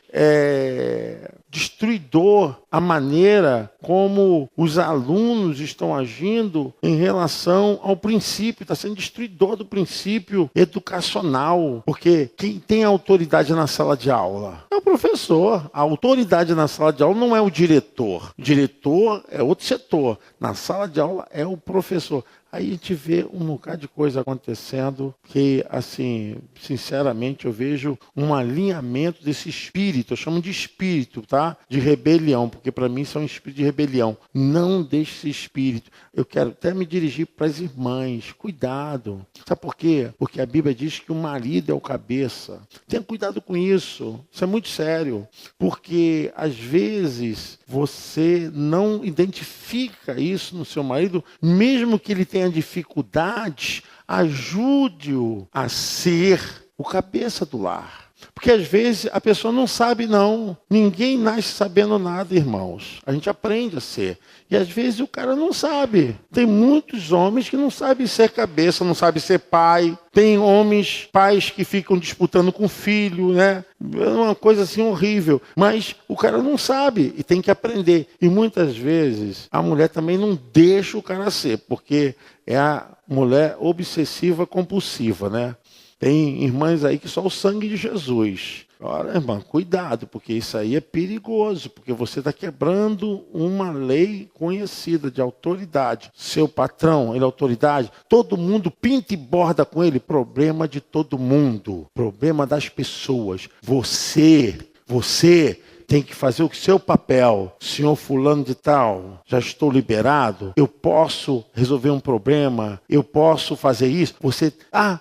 destruidor a maneira como os alunos estão agindo em relação ao princípio, está sendo destruidor do princípio educacional. Porque quem tem autoridade na sala de aula é o professor. A autoridade na sala de aula não é o diretor. O diretor é outro setor. Na sala de aula é o professor. Aí a gente vê um bocado de coisa acontecendo que, assim, sinceramente, eu vejo um alinhamento desse espírito, eu chamo de espírito, tá? De rebelião, porque para mim isso é um espírito de rebelião. Não deixe esse espírito. Eu quero até me dirigir para as irmãs. Cuidado. Sabe por quê? Porque a Bíblia diz que o marido é o cabeça. Tenha cuidado com isso. Isso é muito sério. Porque, às vezes, você não identifica isso no seu marido, mesmo que ele tenha dificuldades, ajude-o a ser o cabeça do lar. Porque às vezes a pessoa não sabe não. Ninguém nasce sabendo nada, irmãos. A gente aprende a ser. E às vezes o cara não sabe. Tem muitos homens que não sabem ser cabeça, não sabem ser pai. Tem homens, pais que ficam disputando com o filho, né? É uma coisa assim horrível. Mas o cara não sabe e tem que aprender. E muitas vezes a mulher também não deixa o cara ser, porque é a mulher obsessiva compulsiva, né? Tem irmãs aí que só o sangue de Jesus. Olha, irmã, cuidado, porque isso aí é perigoso, porque você está quebrando uma lei conhecida de autoridade. Seu patrão, ele é autoridade, todo mundo pinta e borda com ele. Problema de todo mundo, problema das pessoas. Você tem que fazer o seu papel. Senhor fulano de tal, já estou liberado, eu posso resolver um problema, eu posso fazer isso. Você,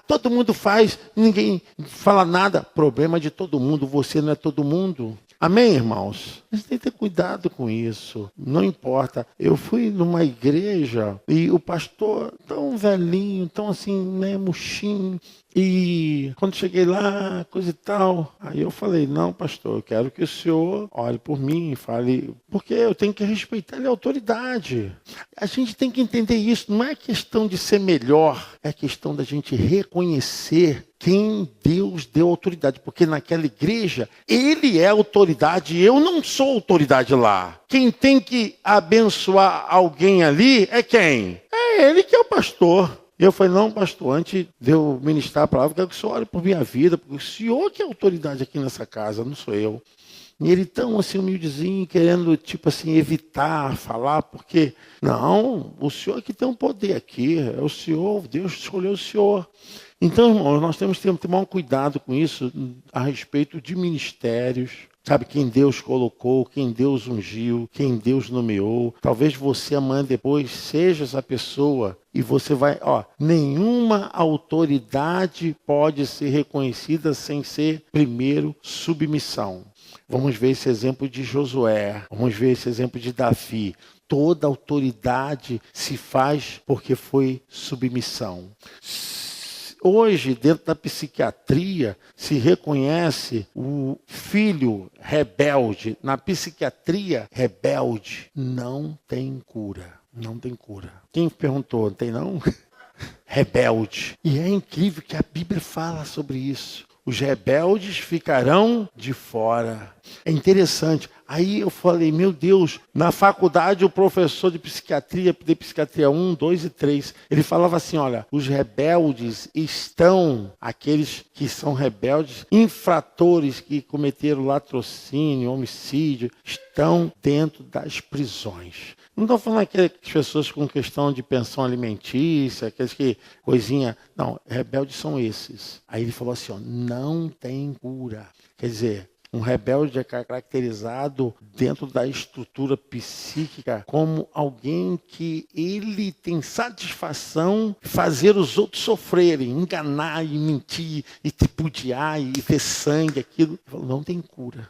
todo mundo faz, ninguém fala nada. Problema de todo mundo, você não é todo mundo. Amém, irmãos? A gente tem que ter cuidado com isso. Não importa. Eu fui numa igreja e o pastor tão velhinho, tão assim, né, murchinho. E quando cheguei lá, coisa e tal, aí eu falei, não, pastor, eu quero que o senhor olhe por mim, fale, porque eu tenho que respeitar a autoridade. A gente tem que entender isso, não é questão de ser melhor, é questão da gente reconhecer quem Deus deu autoridade, porque naquela igreja, ele é autoridade e eu não sou autoridade lá. Quem tem que abençoar alguém ali é quem? É ele que é o pastor. E eu falei, não, pastor, antes de eu ministrar a palavra, eu quero que o senhor olhe por minha vida, porque o senhor que é autoridade aqui nessa casa, não sou eu. E ele tão assim, humildezinho, querendo, tipo assim, evitar falar, porque, não, o senhor que tem um poder aqui, é o senhor, Deus escolheu o senhor. Então, irmãos, nós temos que tomar um cuidado com isso a respeito de ministérios. Sabe, quem Deus colocou, quem Deus ungiu, quem Deus nomeou. Talvez você amanhã depois seja essa pessoa e você vai... nenhuma autoridade pode ser reconhecida sem ser, primeiro, submissão. Vamos ver esse exemplo de Josué, vamos ver esse exemplo de Davi. Toda autoridade se faz porque foi submissão. Hoje, dentro da psiquiatria, se reconhece o filho rebelde. Na psiquiatria, rebelde não tem cura. Não tem cura. Quem perguntou? Não tem não? Rebelde. E é incrível que a Bíblia fala sobre isso. Os rebeldes ficarão de fora. É interessante. Aí eu falei, meu Deus, na faculdade o professor de psiquiatria 1, 2 e 3, ele falava assim, olha, os rebeldes estão, aqueles que são rebeldes, infratores que cometeram latrocínio, homicídio, estão dentro das prisões. Não estou falando aquelas pessoas com questão de pensão alimentícia, aqueles que coisinha. Não, rebeldes são esses. Aí ele falou assim, não tem cura. Quer dizer, um rebelde é caracterizado dentro da estrutura psíquica como alguém que ele tem satisfação em fazer os outros sofrerem, enganar e mentir, e tripudiar, e ter sangue, aquilo. Ele falou, não tem cura.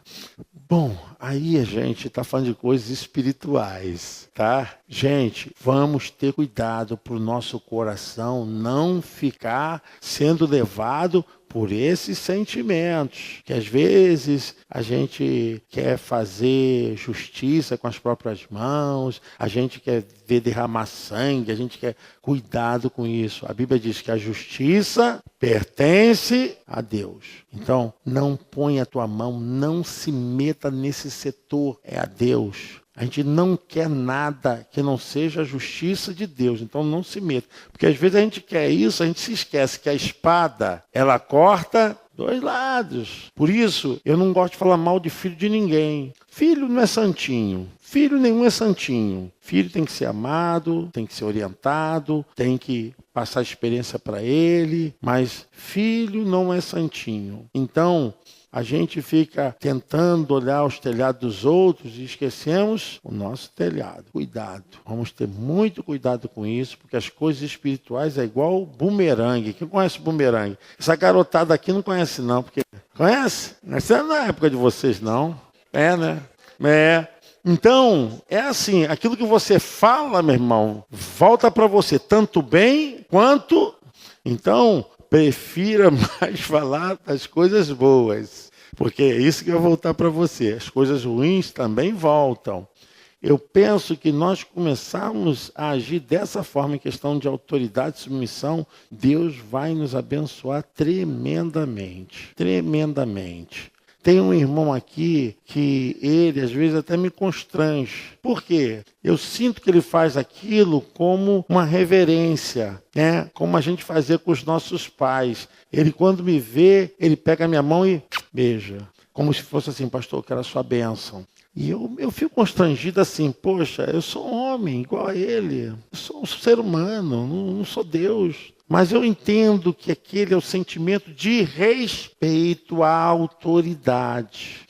Bom, aí a gente está falando de coisas espirituais, tá? Gente, vamos ter cuidado para o nosso coração não ficar sendo levado por esses sentimentos, que às vezes a gente quer fazer justiça com as próprias mãos, a gente quer ver derramar sangue, a gente quer cuidado com isso. A Bíblia diz que a justiça pertence a Deus. Então, não ponha a tua mão, não se meta nesse setor, é a Deus. A gente não quer nada que não seja a justiça de Deus. Então não se meta. Porque às vezes a gente quer isso, a gente se esquece que a espada, ela corta 2 lados. Por isso, eu não gosto de falar mal de filho de ninguém. Filho não é santinho. Filho nenhum é santinho. Filho tem que ser amado, tem que ser orientado, tem que passar experiência para ele. Mas filho não é santinho. Então, a gente fica tentando olhar os telhados dos outros e esquecemos o nosso telhado. Cuidado. Vamos ter muito cuidado com isso, porque as coisas espirituais é igual bumerangue. Quem conhece bumerangue? Essa garotada aqui não conhece não, porque... Conhece? Essa não é na época de vocês, não. É, né? É. Então, é assim, aquilo que você fala, meu irmão, volta para você, tanto bem quanto... Então... prefira mais falar das coisas boas, porque é isso que vai voltar para você. As coisas ruins também voltam. Eu penso que nós começarmos a agir dessa forma em questão de autoridade e submissão, Deus vai nos abençoar tremendamente, tremendamente. Tem um irmão aqui que ele, às vezes, até me constrange. Por quê? Eu sinto que ele faz aquilo como uma reverência, né? Como a gente fazia com os nossos pais. Ele, quando me vê, ele pega a minha mão e beija. Como se fosse assim, pastor, eu quero a sua bênção. E eu fico constrangido assim, poxa, eu sou um homem igual a ele. Eu sou um ser humano, não sou Deus. Mas eu entendo que aquele é o sentimento de respeito à autoridade.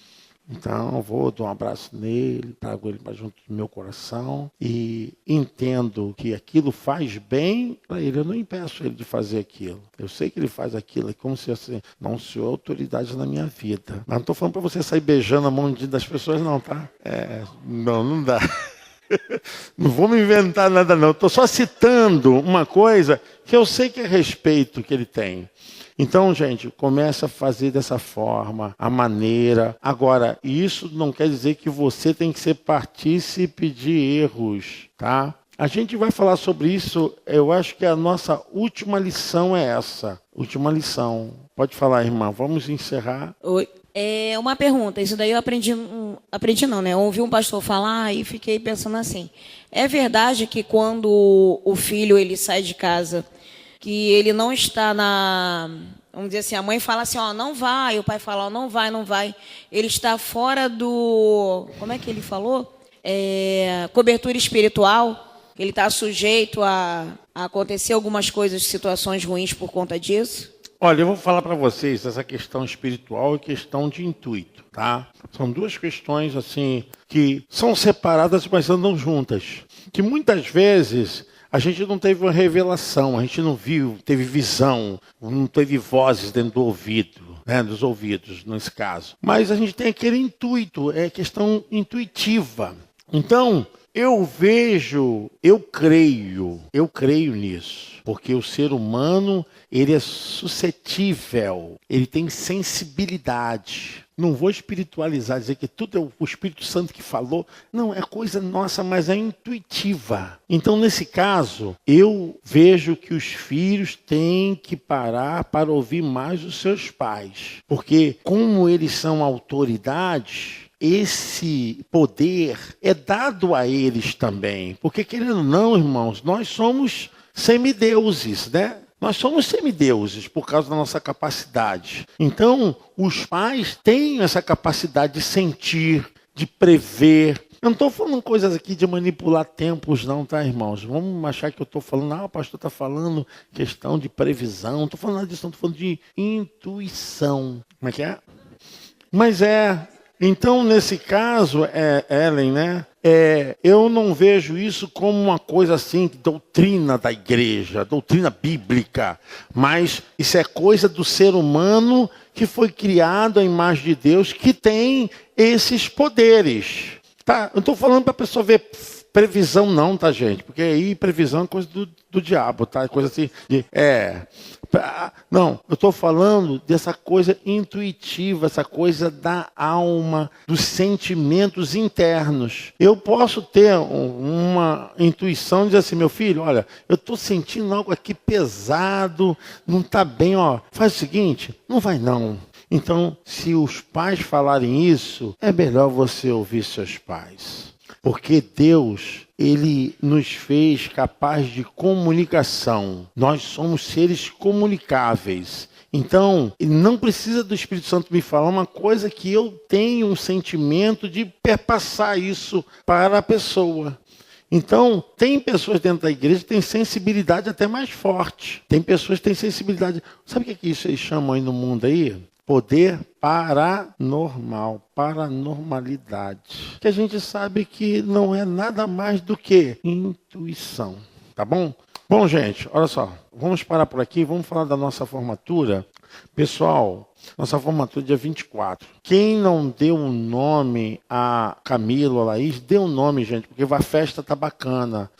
Então, eu vou dar um abraço nele, trago ele para junto do meu coração e entendo que aquilo faz bem para ele. Eu não impeço ele de fazer aquilo. Eu sei que ele faz aquilo, é como se assim, não se houve autoridade na minha vida. Mas não estou falando para você sair beijando a mão das pessoas, não, tá? Não dá. Não vou me inventar nada, não. Estou só citando uma coisa que eu sei que é respeito que ele tem. Então, gente, comece a fazer dessa forma, a maneira. Agora, isso não quer dizer que você tem que ser partícipe de erros, tá? A gente vai falar sobre isso, eu acho que a nossa última lição é essa. Última lição. Pode falar, irmã, vamos encerrar. Oi. É uma pergunta, isso daí eu aprendi não, né? Eu ouvi um pastor falar e fiquei pensando assim. É verdade que quando o filho ele sai de casa, que ele não está vamos dizer assim, a mãe fala assim, ó, não vai, o pai fala, ó, não vai, ele está fora do, como é que ele falou? Cobertura espiritual, ele está sujeito a acontecer algumas coisas, situações ruins por conta disso? Olha, eu vou falar para vocês essa questão espiritual e questão de intuito, tá? São 2 questões, assim, que são separadas, mas andam juntas. Que muitas vezes a gente não teve uma revelação, a gente não viu, teve visão, não teve vozes dentro do ouvido, né, dos ouvidos, nesse caso. Mas a gente tem aquele intuito, é questão intuitiva. Então, eu creio nisso, porque o ser humano, ele é suscetível, ele tem sensibilidade. Não vou espiritualizar, dizer que tudo é o Espírito Santo que falou. Não, é coisa nossa, mas é intuitiva. Então, nesse caso, eu vejo que os filhos têm que parar para ouvir mais os seus pais. Porque, como eles são autoridades, esse poder é dado a eles também. Porque, querendo ou não, irmãos, nós somos semideuses, né? Nós somos semideuses por causa da nossa capacidade. Então, os pais têm essa capacidade de sentir, de prever. Eu não estou falando coisas aqui de manipular tempos, não, tá, irmãos? Vamos achar que eu estou falando, o pastor está falando questão de previsão. Não estou falando nada disso, não estou falando de intuição. Como é que é? Mas então, nesse caso, Ellen, né? Eu não vejo isso como uma coisa assim, doutrina da igreja, doutrina bíblica, mas isso é coisa do ser humano que foi criado à imagem de Deus, que tem esses poderes. Tá? Eu não estou falando para a pessoa ver previsão não, tá, gente? Porque aí previsão é coisa do diabo, tá? Coisa assim Não, eu estou falando dessa coisa intuitiva, essa coisa da alma, dos sentimentos internos. Eu posso ter uma intuição de dizer assim, meu filho, olha, eu estou sentindo algo aqui pesado, não está bem, ó. Faz o seguinte, não vai não. Então, se os pais falarem isso, é melhor você ouvir seus pais. Porque Deus, Ele nos fez capaz de comunicação. Nós somos seres comunicáveis. Então, não precisa do Espírito Santo me falar uma coisa que eu tenho um sentimento de perpassar isso para a pessoa. Então, tem pessoas dentro da igreja que têm sensibilidade até mais forte. Tem pessoas que têm sensibilidade. Sabe o que isso eles chamam aí no mundo aí? Poder paranormal, paranormalidade. Que a gente sabe que não é nada mais do que intuição. Tá bom? Bom, gente, olha só. Vamos parar por aqui, vamos falar da nossa formatura. Pessoal, nossa formatura é dia 24. Quem não deu um nome a Camilo, a Laís, dê um nome, gente, porque a festa tá bacana.